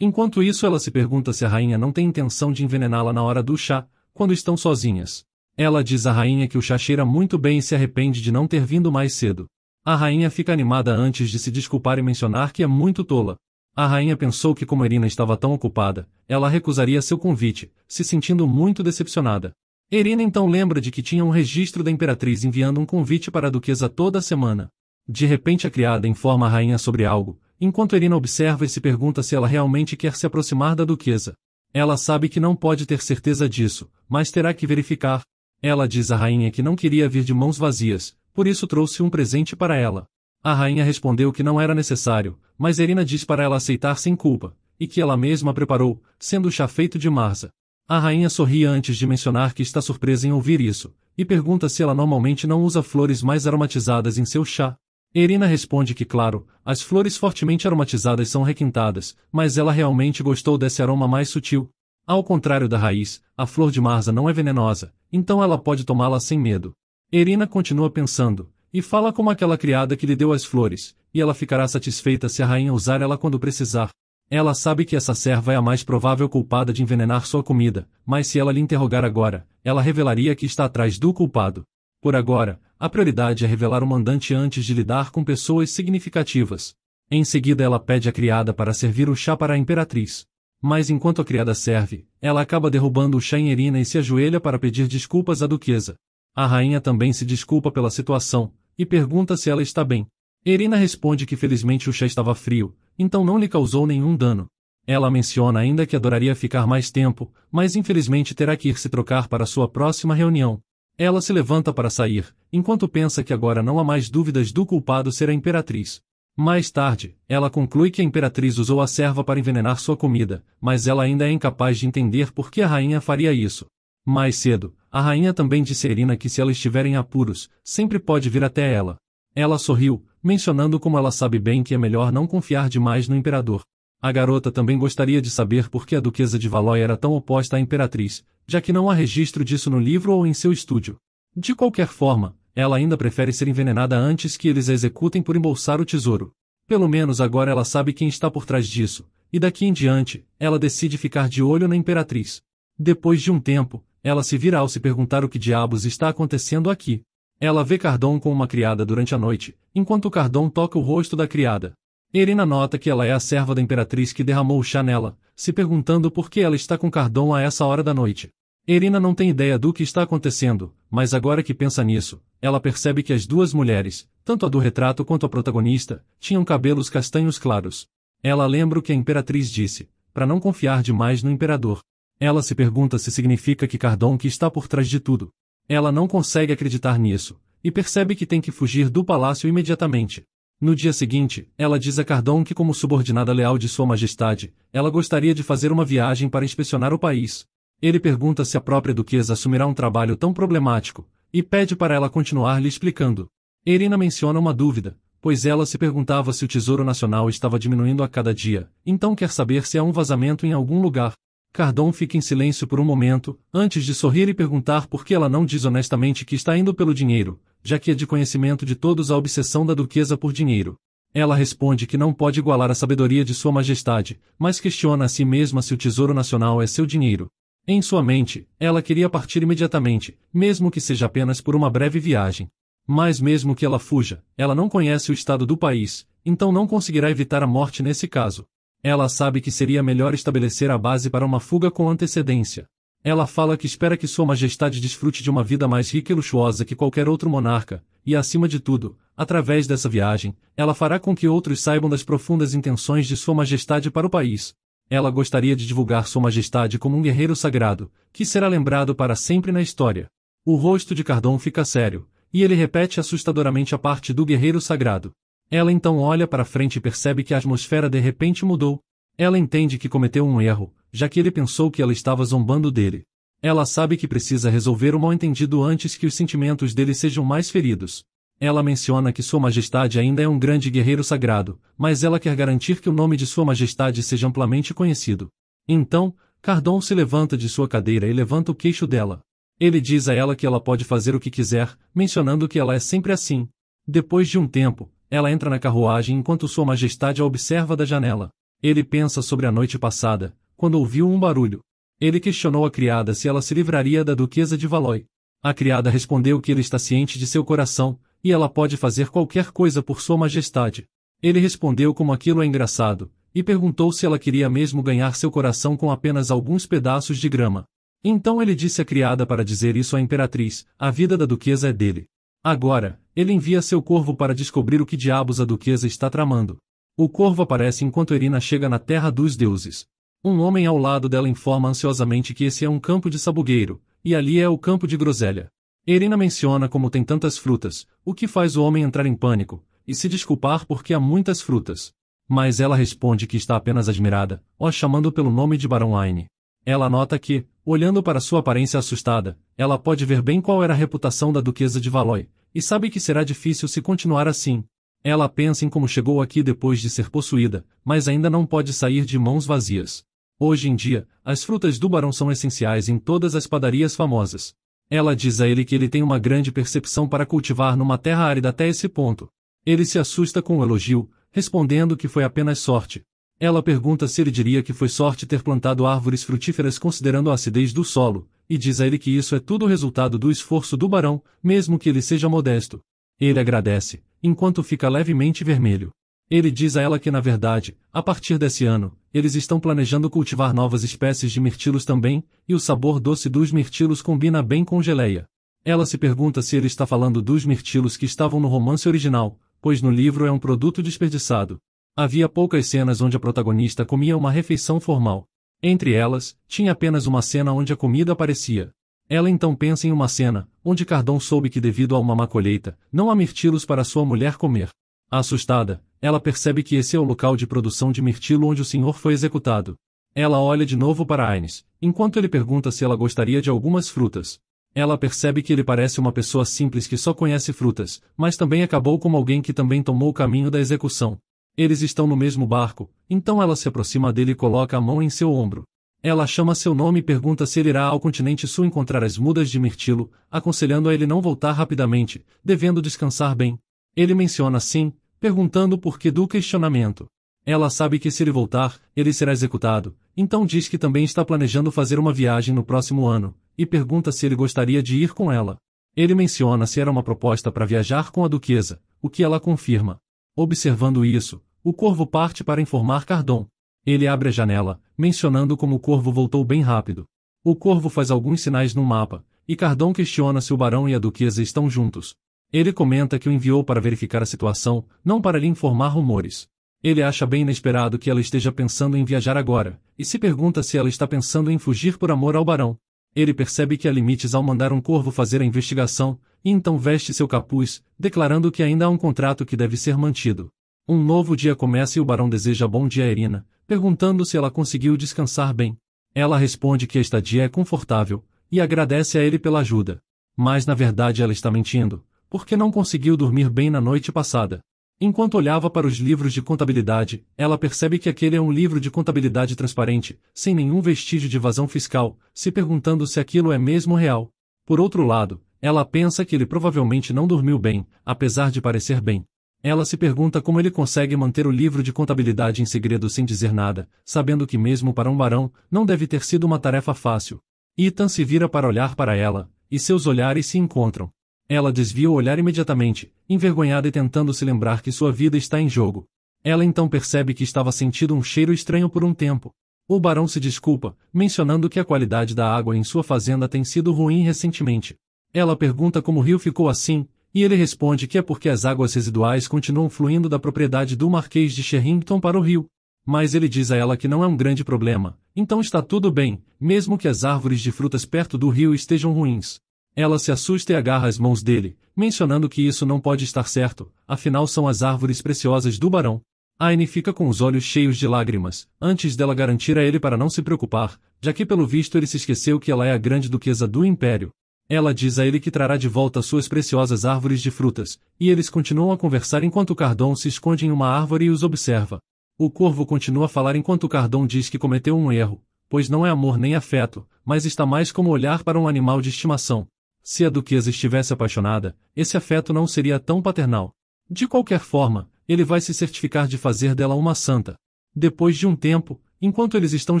S2: Enquanto isso, ela se pergunta se a rainha não tem intenção de envenená-la na hora do chá, quando estão sozinhas. Ela diz à rainha que o chá cheira muito bem e se arrepende de não ter vindo mais cedo. A rainha fica animada antes de se desculpar e mencionar que é muito tola. A rainha pensou que como Irina estava tão ocupada, ela recusaria seu convite, se sentindo muito decepcionada. Irina então lembra de que tinha um registro da imperatriz enviando um convite para a duquesa toda semana. De repente a criada informa a rainha sobre algo, enquanto Irina observa e se pergunta se ela realmente quer se aproximar da duquesa. Ela sabe que não pode ter certeza disso, mas terá que verificar. Ela diz à rainha que não queria vir de mãos vazias, por isso trouxe um presente para ela. A rainha respondeu que não era necessário, mas Irina diz para ela aceitar sem culpa, e que ela mesma preparou, sendo o chá feito de marza. A rainha sorri antes de mencionar que está surpresa em ouvir isso, e pergunta se ela normalmente não usa flores mais aromatizadas em seu chá. Irina responde que claro, as flores fortemente aromatizadas são requintadas, mas ela realmente gostou desse aroma mais sutil. Ao contrário da raiz, a flor de marza não é venenosa, então ela pode tomá-la sem medo. Irina continua pensando, e fala como aquela criada que lhe deu as flores, e ela ficará satisfeita se a rainha usar ela quando precisar. Ela sabe que essa serva é a mais provável culpada de envenenar sua comida, mas se ela lhe interrogar agora, ela revelaria que está atrás do culpado. Por agora, a prioridade é revelar o mandante antes de lidar com pessoas significativas. Em seguida ela pede à criada para servir o chá para a imperatriz. Mas enquanto a criada serve, ela acaba derrubando o chá em Irina e se ajoelha para pedir desculpas à duquesa. A rainha também se desculpa pela situação, e pergunta se ela está bem. Irina responde que felizmente o chá estava frio, então não lhe causou nenhum dano. Ela menciona ainda que adoraria ficar mais tempo, mas infelizmente terá que ir se trocar para sua próxima reunião. Ela se levanta para sair, enquanto pensa que agora não há mais dúvidas do culpado ser a imperatriz. Mais tarde, ela conclui que a imperatriz usou a serva para envenenar sua comida, mas ela ainda é incapaz de entender por que a rainha faria isso. Mais cedo, a rainha também disse a Irina que se ela estiver em apuros, sempre pode vir até ela. Ela sorriu, mencionando como ela sabe bem que é melhor não confiar demais no imperador. A garota também gostaria de saber por que a duquesa de Valois era tão oposta à imperatriz, já que não há registro disso no livro ou em seu estúdio. De qualquer forma, ela ainda prefere ser envenenada antes que eles a executem por embolsar o tesouro. Pelo menos agora ela sabe quem está por trás disso, e daqui em diante, ela decide ficar de olho na imperatriz. Depois de um tempo, ela se vira ao se perguntar o que diabos está acontecendo aqui. Ela vê Cardon com uma criada durante a noite, enquanto Cardon toca o rosto da criada. Irina nota que ela é a serva da imperatriz que derramou o chá nela, se perguntando por que ela está com Cardon a essa hora da noite. Irina não tem ideia do que está acontecendo, mas agora que pensa nisso, ela percebe que as duas mulheres, tanto a do retrato quanto a protagonista, tinham cabelos castanhos claros. Ela lembra o que a imperatriz disse, para não confiar demais no imperador. Ela se pergunta se significa que Cardon que está por trás de tudo. Ela não consegue acreditar nisso, e percebe que tem que fugir do palácio imediatamente. No dia seguinte, ela diz a Cardon que como subordinada leal de Sua Majestade, ela gostaria de fazer uma viagem para inspecionar o país. Ele pergunta se a própria duquesa assumirá um trabalho tão problemático, e pede para ela continuar lhe explicando. Irina menciona uma dúvida, pois ela se perguntava se o Tesouro Nacional estava diminuindo a cada dia, então quer saber se há um vazamento em algum lugar. Cardon fica em silêncio por um momento, antes de sorrir e perguntar por que ela não diz honestamente que está indo pelo dinheiro, já que é de conhecimento de todos a obsessão da duquesa por dinheiro. Ela responde que não pode igualar a sabedoria de Sua Majestade, mas questiona a si mesma se o Tesouro Nacional é seu dinheiro. Em sua mente, ela queria partir imediatamente, mesmo que seja apenas por uma breve viagem. Mas mesmo que ela fuja, ela não conhece o estado do país, então não conseguirá evitar a morte nesse caso. Ela sabe que seria melhor estabelecer a base para uma fuga com antecedência. Ela fala que espera que Sua Majestade desfrute de uma vida mais rica e luxuosa que qualquer outro monarca, e acima de tudo, Através dessa viagem, ela fará com que outros saibam das profundas intenções de Sua Majestade para o país. Ela gostaria de divulgar Sua Majestade como um guerreiro sagrado, que será lembrado para sempre na história. O rosto de Cardon fica sério, e ele repete assustadoramente a parte do guerreiro sagrado. Ela então olha para frente e percebe que a atmosfera de repente mudou. Ela entende que cometeu um erro, já que ele pensou que ela estava zombando dele. Ela sabe que precisa resolver o mal-entendido antes que os sentimentos dele sejam mais feridos. Ela menciona que Sua Majestade ainda é um grande guerreiro sagrado, mas ela quer garantir que o nome de Sua Majestade seja amplamente conhecido. Então, Cardon se levanta de sua cadeira e levanta o queixo dela. Ele diz a ela que ela pode fazer o que quiser, mencionando que ela é sempre assim. Depois de um tempo, ela entra na carruagem enquanto Sua Majestade a observa da janela. Ele pensa sobre a noite passada, quando ouviu um barulho. Ele questionou a criada se ela se livraria da duquesa de Valois. A criada respondeu que ele está ciente de seu coração, e ela pode fazer qualquer coisa por Sua Majestade. Ele respondeu como aquilo é engraçado, e perguntou se ela queria mesmo ganhar seu coração com apenas alguns pedaços de grama. Então ele disse à criada para dizer isso à imperatriz: a vida da duquesa é dele. Agora, ele envia seu corvo para descobrir o que diabos a duquesa está tramando. O corvo aparece enquanto Irina chega na terra dos deuses. Um homem ao lado dela informa ansiosamente que esse é um campo de sabugueiro, e ali é o campo de groselha. Irina menciona como tem tantas frutas, o que faz o homem entrar em pânico, e se desculpar porque há muitas frutas. Mas ela responde que está apenas admirada, chamando pelo nome de Barão Aine. Ela nota que, olhando para sua aparência assustada, ela pode ver bem qual era a reputação da duquesa de Valois, e sabe que será difícil se continuar assim. Ela pensa em como chegou aqui depois de ser possuída, mas ainda não pode sair de mãos vazias. Hoje em dia, as frutas do barão são essenciais em todas as padarias famosas. Ela diz a ele que ele tem uma grande percepção para cultivar numa terra árida até esse ponto. Ele se assusta com o elogio, respondendo que foi apenas sorte. Ela pergunta se ele diria que foi sorte ter plantado árvores frutíferas considerando a acidez do solo, e diz a ele que isso é tudo resultado do esforço do barão, mesmo que ele seja modesto. Ele agradece, enquanto fica levemente vermelho. Ele diz a ela que na verdade, a partir desse ano, eles estão planejando cultivar novas espécies de mirtilos também, e o sabor doce dos mirtilos combina bem com geleia. Ela se pergunta se ele está falando dos mirtilos que estavam no romance original, pois no livro é um produto desperdiçado. Havia poucas cenas onde a protagonista comia uma refeição formal. Entre elas, tinha apenas uma cena onde a comida aparecia. Ela então pensa em uma cena, onde Cardon soube que devido a uma má colheita, não há mirtilos para sua mulher comer. Assustada, ela percebe que esse é o local de produção de mirtilo onde o senhor foi executado. Ela olha de novo para Aines, enquanto ele pergunta se ela gostaria de algumas frutas. Ela percebe que ele parece uma pessoa simples que só conhece frutas, mas também acabou como alguém que também tomou o caminho da execução. Eles estão no mesmo barco, então ela se aproxima dele e coloca a mão em seu ombro. Ela chama seu nome e pergunta se ele irá ao continente sul encontrar as mudas de mirtilo, aconselhando a ele não voltar rapidamente, devendo descansar bem. Ele menciona sim, perguntando por que do questionamento. Ela sabe que se ele voltar, ele será executado, então diz que também está planejando fazer uma viagem no próximo ano, e pergunta se ele gostaria de ir com ela. Ele menciona se era uma proposta para viajar com a duquesa, o que ela confirma. Observando isso, o corvo parte para informar Cardon. Ele abre a janela, mencionando como o corvo voltou bem rápido. O corvo faz alguns sinais no mapa, e Cardon questiona se o barão e a duquesa estão juntos. Ele comenta que o enviou para verificar a situação, não para lhe informar rumores. Ele acha bem inesperado que ela esteja pensando em viajar agora, e se pergunta se ela está pensando em fugir por amor ao barão. Ele percebe que há limites ao mandar um corvo fazer a investigação, e então veste seu capuz, declarando que ainda há um contrato que deve ser mantido. Um novo dia começa e o barão deseja bom dia a Irina, perguntando se ela conseguiu descansar bem. Ela responde que a estadia é confortável, e agradece a ele pela ajuda. Mas na verdade ela está mentindo, porque não conseguiu dormir bem na noite passada. Enquanto olhava para os livros de contabilidade, ela percebe que aquele é um livro de contabilidade transparente, sem nenhum vestígio de evasão fiscal, se perguntando se aquilo é mesmo real. Por outro lado, ela pensa que ele provavelmente não dormiu bem, apesar de parecer bem. Ela se pergunta como ele consegue manter o livro de contabilidade em segredo sem dizer nada, sabendo que mesmo para um barão, não deve ter sido uma tarefa fácil. Ethan se vira para olhar para ela, e seus olhares se encontram. Ela desvia o olhar imediatamente, envergonhada e tentando se lembrar que sua vida está em jogo. Ela então percebe que estava sentindo um cheiro estranho por um tempo. O barão se desculpa, mencionando que a qualidade da água em sua fazenda tem sido ruim recentemente. Ela pergunta como o rio ficou assim, e ele responde que é porque as águas residuais continuam fluindo da propriedade do Marquês de Sherrington para o rio. Mas ele diz a ela que não é um grande problema, então está tudo bem, mesmo que as árvores de frutas perto do rio estejam ruins. Ela se assusta e agarra as mãos dele, mencionando que isso não pode estar certo, afinal são as árvores preciosas do barão. Anne fica com os olhos cheios de lágrimas, antes dela garantir a ele para não se preocupar, já que pelo visto ele se esqueceu que ela é a grande duquesa do império. Ela diz a ele que trará de volta suas preciosas árvores de frutas, e eles continuam a conversar enquanto Cardon se esconde em uma árvore e os observa. O corvo continua a falar enquanto Cardon diz que cometeu um erro, pois não é amor nem afeto, mas está mais como olhar para um animal de estimação. Se a duquesa estivesse apaixonada, esse afeto não seria tão paternal. De qualquer forma, ele vai se certificar de fazer dela uma santa. Depois de um tempo, enquanto eles estão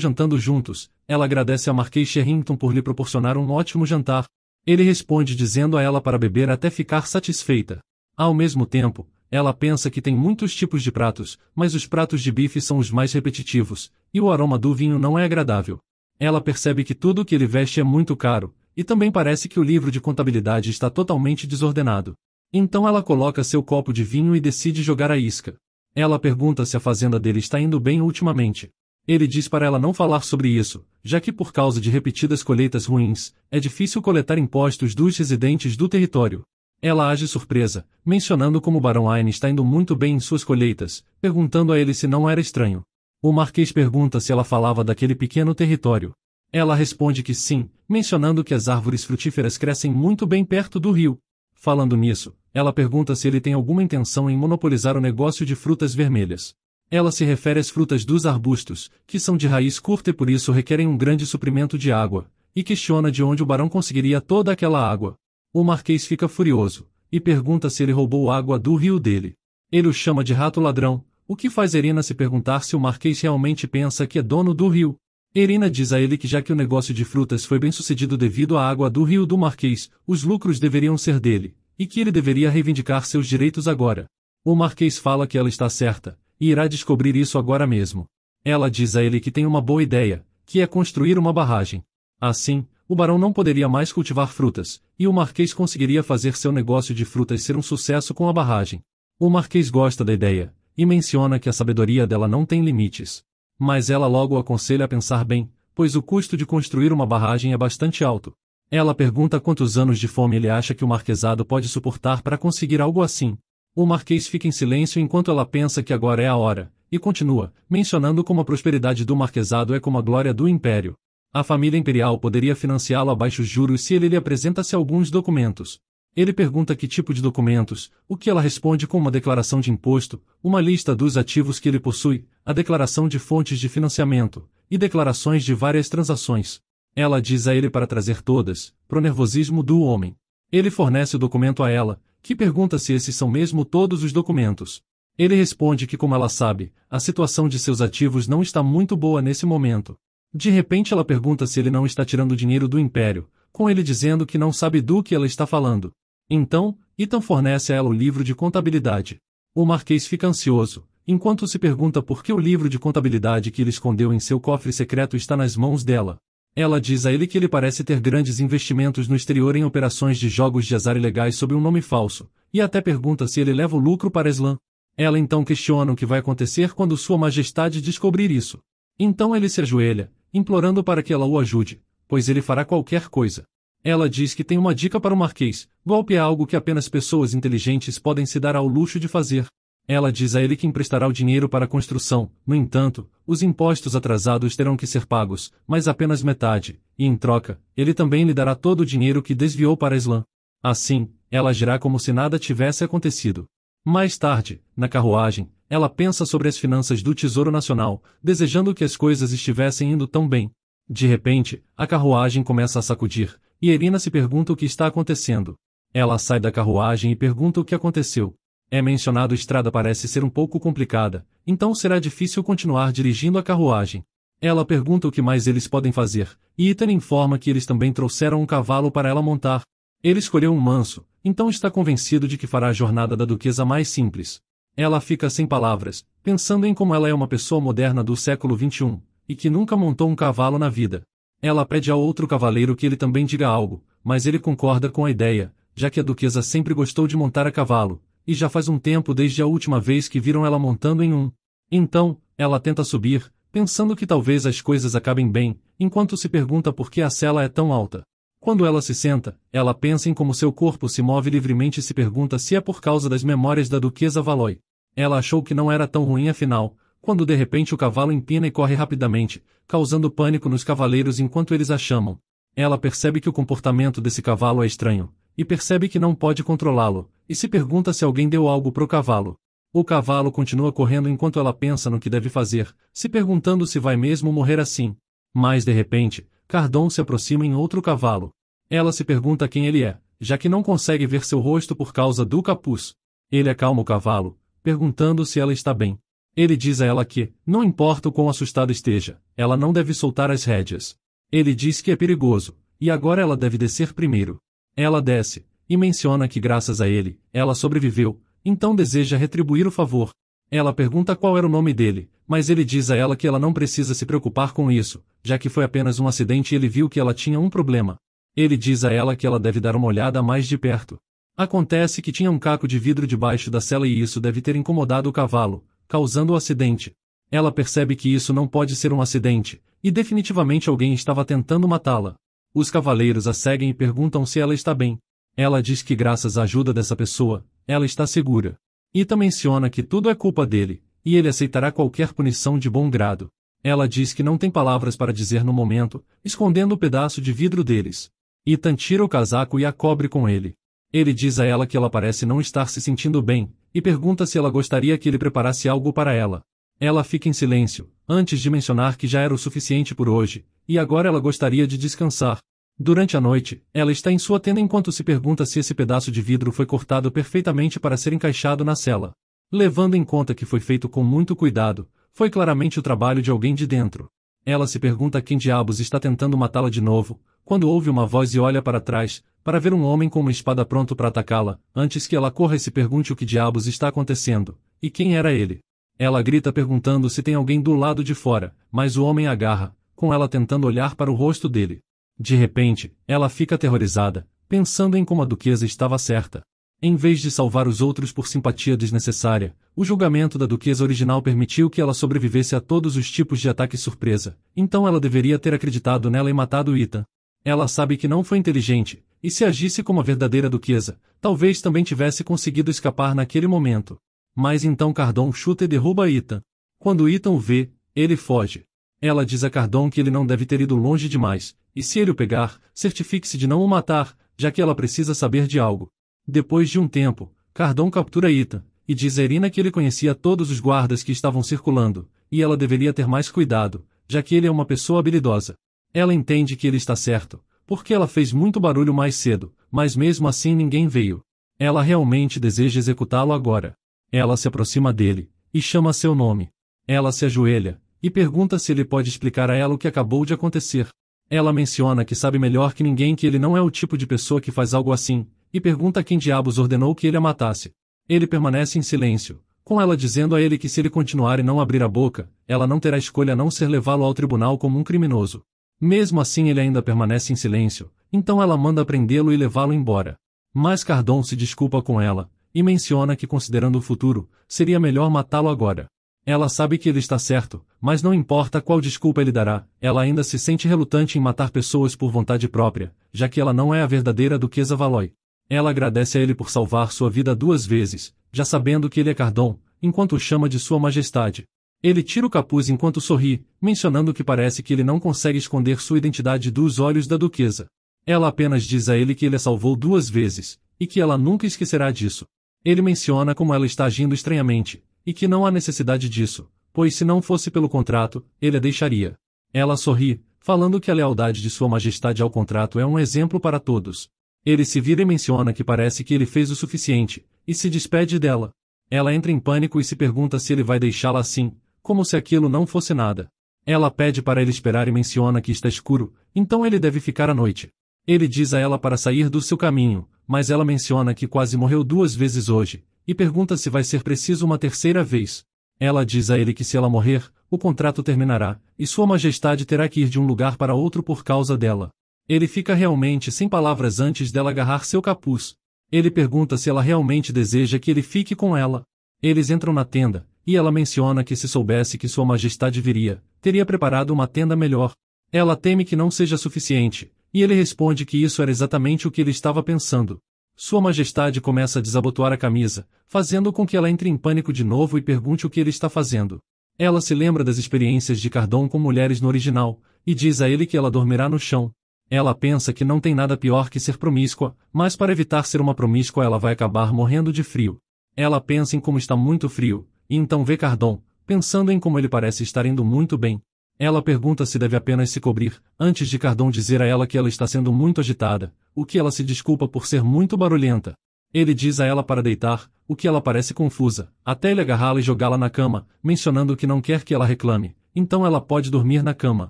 S2: jantando juntos, ela agradece a Marquês Sherrington por lhe proporcionar um ótimo jantar. Ele responde dizendo a ela para beber até ficar satisfeita. Ao mesmo tempo, ela pensa que tem muitos tipos de pratos, mas os pratos de bife são os mais repetitivos, e o aroma do vinho não é agradável. Ela percebe que tudo o que ele veste é muito caro, e também parece que o livro de contabilidade está totalmente desordenado. Então ela coloca seu copo de vinho e decide jogar a isca. Ela pergunta se a fazenda dele está indo bem ultimamente. Ele diz para ela não falar sobre isso, já que por causa de repetidas colheitas ruins, é difícil coletar impostos dos residentes do território. Ela age surpresa, mencionando como o Barão Aine está indo muito bem em suas colheitas, perguntando a ele se não era estranho. O Marquês pergunta se ela falava daquele pequeno território. Ela responde que sim, mencionando que as árvores frutíferas crescem muito bem perto do rio. Falando nisso, ela pergunta se ele tem alguma intenção em monopolizar o negócio de frutas vermelhas. Ela se refere às frutas dos arbustos, que são de raiz curta e por isso requerem um grande suprimento de água, e questiona de onde o barão conseguiria toda aquela água. O Marquês fica furioso, e pergunta se ele roubou água do rio dele. Ele o chama de rato ladrão, o que faz Irina se perguntar se o Marquês realmente pensa que é dono do rio. Irina diz a ele que já que o negócio de frutas foi bem sucedido devido à água do rio do Marquês, os lucros deveriam ser dele, e que ele deveria reivindicar seus direitos agora. O Marquês fala que ela está certa, e irá descobrir isso agora mesmo. Ela diz a ele que tem uma boa ideia, que é construir uma barragem. Assim, o barão não poderia mais cultivar frutas, e o Marquês conseguiria fazer seu negócio de frutas ser um sucesso com a barragem. O Marquês gosta da ideia, e menciona que a sabedoria dela não tem limites. Mas ela logo o aconselha a pensar bem, pois o custo de construir uma barragem é bastante alto. Ela pergunta quantos anos de fome ele acha que o marquesado pode suportar para conseguir algo assim. O Marquês fica em silêncio enquanto ela pensa que agora é a hora, e continua, mencionando como a prosperidade do marquesado é como a glória do império. A família imperial poderia financiá-lo a baixos juros se ele lhe apresentasse alguns documentos. Ele pergunta que tipo de documentos, o que ela responde com uma declaração de imposto, uma lista dos ativos que ele possui, a declaração de fontes de financiamento, e declarações de várias transações. Ela diz a ele para trazer todas, pro nervosismo do homem. Ele fornece o documento a ela, que pergunta se esses são mesmo todos os documentos. Ele responde que como ela sabe, a situação de seus ativos não está muito boa nesse momento. De repente ela pergunta se ele não está tirando dinheiro do império, com ele dizendo que não sabe do que ela está falando. Então, Ethan fornece a ela o livro de contabilidade. O Marquês fica ansioso, enquanto se pergunta por que o livro de contabilidade que ele escondeu em seu cofre secreto está nas mãos dela. Ela diz a ele que ele parece ter grandes investimentos no exterior em operações de jogos de azar ilegais sob um nome falso, e até pergunta se ele leva o lucro para Eslan. Ela então questiona o que vai acontecer quando Sua Majestade descobrir isso. Então ele se ajoelha, implorando para que ela o ajude, pois ele fará qualquer coisa. Ela diz que tem uma dica para o Marquês: golpe é algo que apenas pessoas inteligentes podem se dar ao luxo de fazer. Ela diz a ele que emprestará o dinheiro para a construção, no entanto, os impostos atrasados terão que ser pagos, mas apenas metade, e em troca, ele também lhe dará todo o dinheiro que desviou para Eslan. Assim, ela agirá como se nada tivesse acontecido. Mais tarde, na carruagem, ela pensa sobre as finanças do Tesouro Nacional, desejando que as coisas estivessem indo tão bem. De repente, a carruagem começa a sacudir, e Irina se pergunta o que está acontecendo. Ela sai da carruagem e pergunta o que aconteceu. É mencionado a estrada parece ser um pouco complicada, então será difícil continuar dirigindo a carruagem. Ela pergunta o que mais eles podem fazer, e Ethan informa que eles também trouxeram um cavalo para ela montar. Ele escolheu um manso, então está convencido de que fará a jornada da duquesa mais simples. Ela fica sem palavras, pensando em como ela é uma pessoa moderna do século XXI, e que nunca montou um cavalo na vida. Ela pede ao outro cavaleiro que ele também diga algo, mas ele concorda com a ideia, já que a duquesa sempre gostou de montar a cavalo, e já faz um tempo desde a última vez que viram ela montando em um. Então, ela tenta subir, pensando que talvez as coisas acabem bem, enquanto se pergunta por que a sela é tão alta. Quando ela se senta, ela pensa em como seu corpo se move livremente e se pergunta se é por causa das memórias da duquesa Valois. Ela achou que não era tão ruim afinal, quando de repente o cavalo empina e corre rapidamente, causando pânico nos cavaleiros enquanto eles a chamam. Ela percebe que o comportamento desse cavalo é estranho, e percebe que não pode controlá-lo, e se pergunta se alguém deu algo pro cavalo. O cavalo continua correndo enquanto ela pensa no que deve fazer, se perguntando se vai mesmo morrer assim. Mas de repente, Cardon se aproxima em outro cavalo. Ela se pergunta quem ele é, já que não consegue ver seu rosto por causa do capuz. Ele acalma o cavalo, perguntando se ela está bem. Ele diz a ela que, não importa o quão assustada esteja, ela não deve soltar as rédeas. Ele diz que é perigoso, e agora ela deve descer primeiro. Ela desce, e menciona que graças a ele, ela sobreviveu, então deseja retribuir o favor. Ela pergunta qual era o nome dele, mas ele diz a ela que ela não precisa se preocupar com isso, já que foi apenas um acidente e ele viu que ela tinha um problema. Ele diz a ela que ela deve dar uma olhada mais de perto. Acontece que tinha um caco de vidro debaixo da sela e isso deve ter incomodado o cavalo, causando o acidente. Ela percebe que isso não pode ser um acidente, e definitivamente alguém estava tentando matá-la. Os cavaleiros a seguem e perguntam se ela está bem. Ela diz que graças à ajuda dessa pessoa, ela está segura. Ita menciona que tudo é culpa dele, e ele aceitará qualquer punição de bom grado. Ela diz que não tem palavras para dizer no momento, escondendo o pedaço de vidro deles. Ethan tira o casaco e a cobre com ele. Ele diz a ela que ela parece não estar se sentindo bem, e pergunta se ela gostaria que ele preparasse algo para ela. Ela fica em silêncio, antes de mencionar que já era o suficiente por hoje, e agora ela gostaria de descansar. Durante a noite, ela está em sua tenda enquanto se pergunta se esse pedaço de vidro foi cortado perfeitamente para ser encaixado na cela. Levando em conta que foi feito com muito cuidado, foi claramente o trabalho de alguém de dentro. Ela se pergunta quem diabos está tentando matá-la de novo, quando ouve uma voz e olha para trás, para ver um homem com uma espada pronto para atacá-la, antes que ela corra e se pergunte o que diabos está acontecendo, e quem era ele. Ela grita perguntando se tem alguém do lado de fora, mas o homem agarra, com ela tentando olhar para o rosto dele. De repente, ela fica aterrorizada, pensando em como a duquesa estava certa. Em vez de salvar os outros por simpatia desnecessária, o julgamento da duquesa original permitiu que ela sobrevivesse a todos os tipos de ataque surpresa, então ela deveria ter acreditado nela e matado Ethan. Ela sabe que não foi inteligente, e se agisse como a verdadeira duquesa, talvez também tivesse conseguido escapar naquele momento. Mas então Cardon chuta e derruba Ethan. Quando Ethan o vê, ele foge. Ela diz a Cardon que ele não deve ter ido longe demais, e se ele o pegar, certifique-se de não o matar, já que ela precisa saber de algo. Depois de um tempo, Cardon captura Ethan, e diz a Irina que ele conhecia todos os guardas que estavam circulando, e ela deveria ter mais cuidado, já que ele é uma pessoa habilidosa. Ela entende que ele está certo, porque ela fez muito barulho mais cedo, mas mesmo assim ninguém veio. Ela realmente deseja executá-lo agora. Ela se aproxima dele, e chama seu nome. Ela se ajoelha, e pergunta se ele pode explicar a ela o que acabou de acontecer. Ela menciona que sabe melhor que ninguém que ele não é o tipo de pessoa que faz algo assim, e pergunta quem diabos ordenou que ele a matasse. Ele permanece em silêncio, com ela dizendo a ele que se ele continuar e não abrir a boca, ela não terá escolha a não ser levá-lo ao tribunal como um criminoso. Mesmo assim ele ainda permanece em silêncio, então ela manda prendê-lo e levá-lo embora. Mas Cardon se desculpa com ela, e menciona que considerando o futuro, seria melhor matá-lo agora. Ela sabe que ele está certo, mas não importa qual desculpa ele dará, ela ainda se sente relutante em matar pessoas por vontade própria, já que ela não é a verdadeira duquesa Valois. Ela agradece a ele por salvar sua vida 2 vezes, já sabendo que ele é Cardon, enquanto o chama de sua majestade. Ele tira o capuz enquanto sorri, mencionando que parece que ele não consegue esconder sua identidade dos olhos da duquesa. Ela apenas diz a ele que ele a salvou 2 vezes, e que ela nunca esquecerá disso. Ele menciona como ela está agindo estranhamente, e que não há necessidade disso, pois se não fosse pelo contrato, ele a deixaria. Ela sorri, falando que a lealdade de sua majestade ao contrato é um exemplo para todos. Ele se vira e menciona que parece que ele fez o suficiente, e se despede dela. Ela entra em pânico e se pergunta se ele vai deixá-la assim, como se aquilo não fosse nada. Ela pede para ele esperar e menciona que está escuro, então ele deve ficar à noite. Ele diz a ela para sair do seu caminho, mas ela menciona que quase morreu 2 vezes hoje, e pergunta se vai ser preciso uma 3ª vez. Ela diz a ele que se ela morrer, o contrato terminará, e sua majestade terá que ir de um lugar para outro por causa dela. Ele fica realmente sem palavras antes dela agarrar seu capuz. Ele pergunta se ela realmente deseja que ele fique com ela. Eles entram na tenda, e ela menciona que se soubesse que Sua Majestade viria, teria preparado uma tenda melhor. Ela teme que não seja suficiente, e ele responde que isso era exatamente o que ele estava pensando. Sua Majestade começa a desabotoar a camisa, fazendo com que ela entre em pânico de novo e pergunte o que ele está fazendo. Ela se lembra das experiências de Cardon com mulheres no original, e diz a ele que ela dormirá no chão. Ela pensa que não tem nada pior que ser promíscua, mas para evitar ser uma promíscua ela vai acabar morrendo de frio. Ela pensa em como está muito frio, e então vê Cardon, pensando em como ele parece estar indo muito bem. Ela pergunta se deve apenas se cobrir, antes de Cardon dizer a ela que ela está sendo muito agitada, o que ela se desculpa por ser muito barulhenta. Ele diz a ela para deitar, o que ela parece confusa, até ele agarrá-la e jogá-la na cama, mencionando que não quer que ela reclame, então ela pode dormir na cama.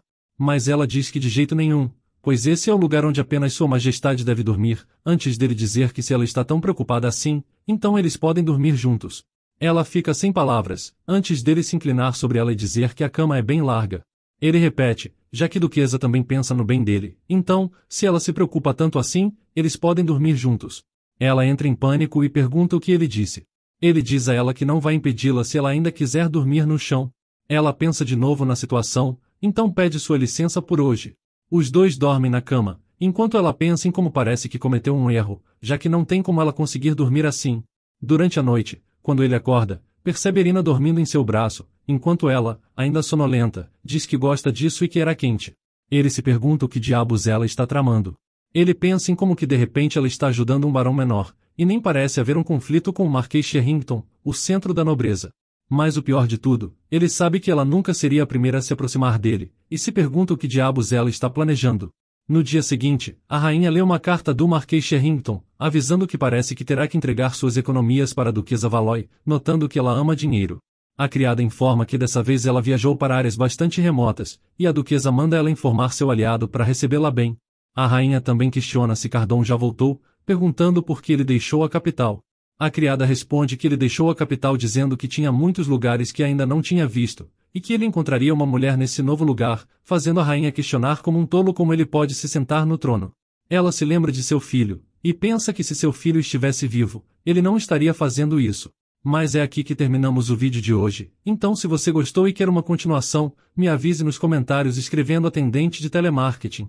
S2: Mas ela diz que de jeito nenhum, pois esse é o lugar onde apenas Sua Majestade deve dormir, antes dele dizer que se ela está tão preocupada assim, então eles podem dormir juntos. Ela fica sem palavras, antes dele se inclinar sobre ela e dizer que a cama é bem larga. Ele repete, já que Duquesa também pensa no bem dele, então, se ela se preocupa tanto assim, eles podem dormir juntos. Ela entra em pânico e pergunta o que ele disse. Ele diz a ela que não vai impedi-la se ela ainda quiser dormir no chão. Ela pensa de novo na situação, então pede sua licença por hoje. Os dois dormem na cama, enquanto ela pensa em como parece que cometeu um erro, já que não tem como ela conseguir dormir assim. Durante a noite, quando ele acorda, percebe Irina dormindo em seu braço, enquanto ela, ainda sonolenta, diz que gosta disso e que era quente. Ele se pergunta o que diabos ela está tramando. Ele pensa em como que de repente ela está ajudando um barão menor, e nem parece haver um conflito com o Marquês Sherrington, o centro da nobreza. Mas o pior de tudo, ele sabe que ela nunca seria a primeira a se aproximar dele, e se pergunta o que diabos ela está planejando. No dia seguinte, a rainha lê uma carta do Marquês Sherrington, avisando que parece que terá que entregar suas economias para a Duquesa Valois, notando que ela ama dinheiro. A criada informa que dessa vez ela viajou para áreas bastante remotas, e a Duquesa manda ela informar seu aliado para recebê-la bem. A rainha também questiona se Cardon já voltou, perguntando por que ele deixou a capital. A criada responde que ele deixou a capital dizendo que tinha muitos lugares que ainda não tinha visto, e que ele encontraria uma mulher nesse novo lugar, fazendo a rainha questionar como um tolo como ele pode se sentar no trono. Ela se lembra de seu filho, e pensa que se seu filho estivesse vivo, ele não estaria fazendo isso. Mas é aqui que terminamos o vídeo de hoje, então se você gostou e quer uma continuação, me avise nos comentários escrevendo Atendente de Telemarketing.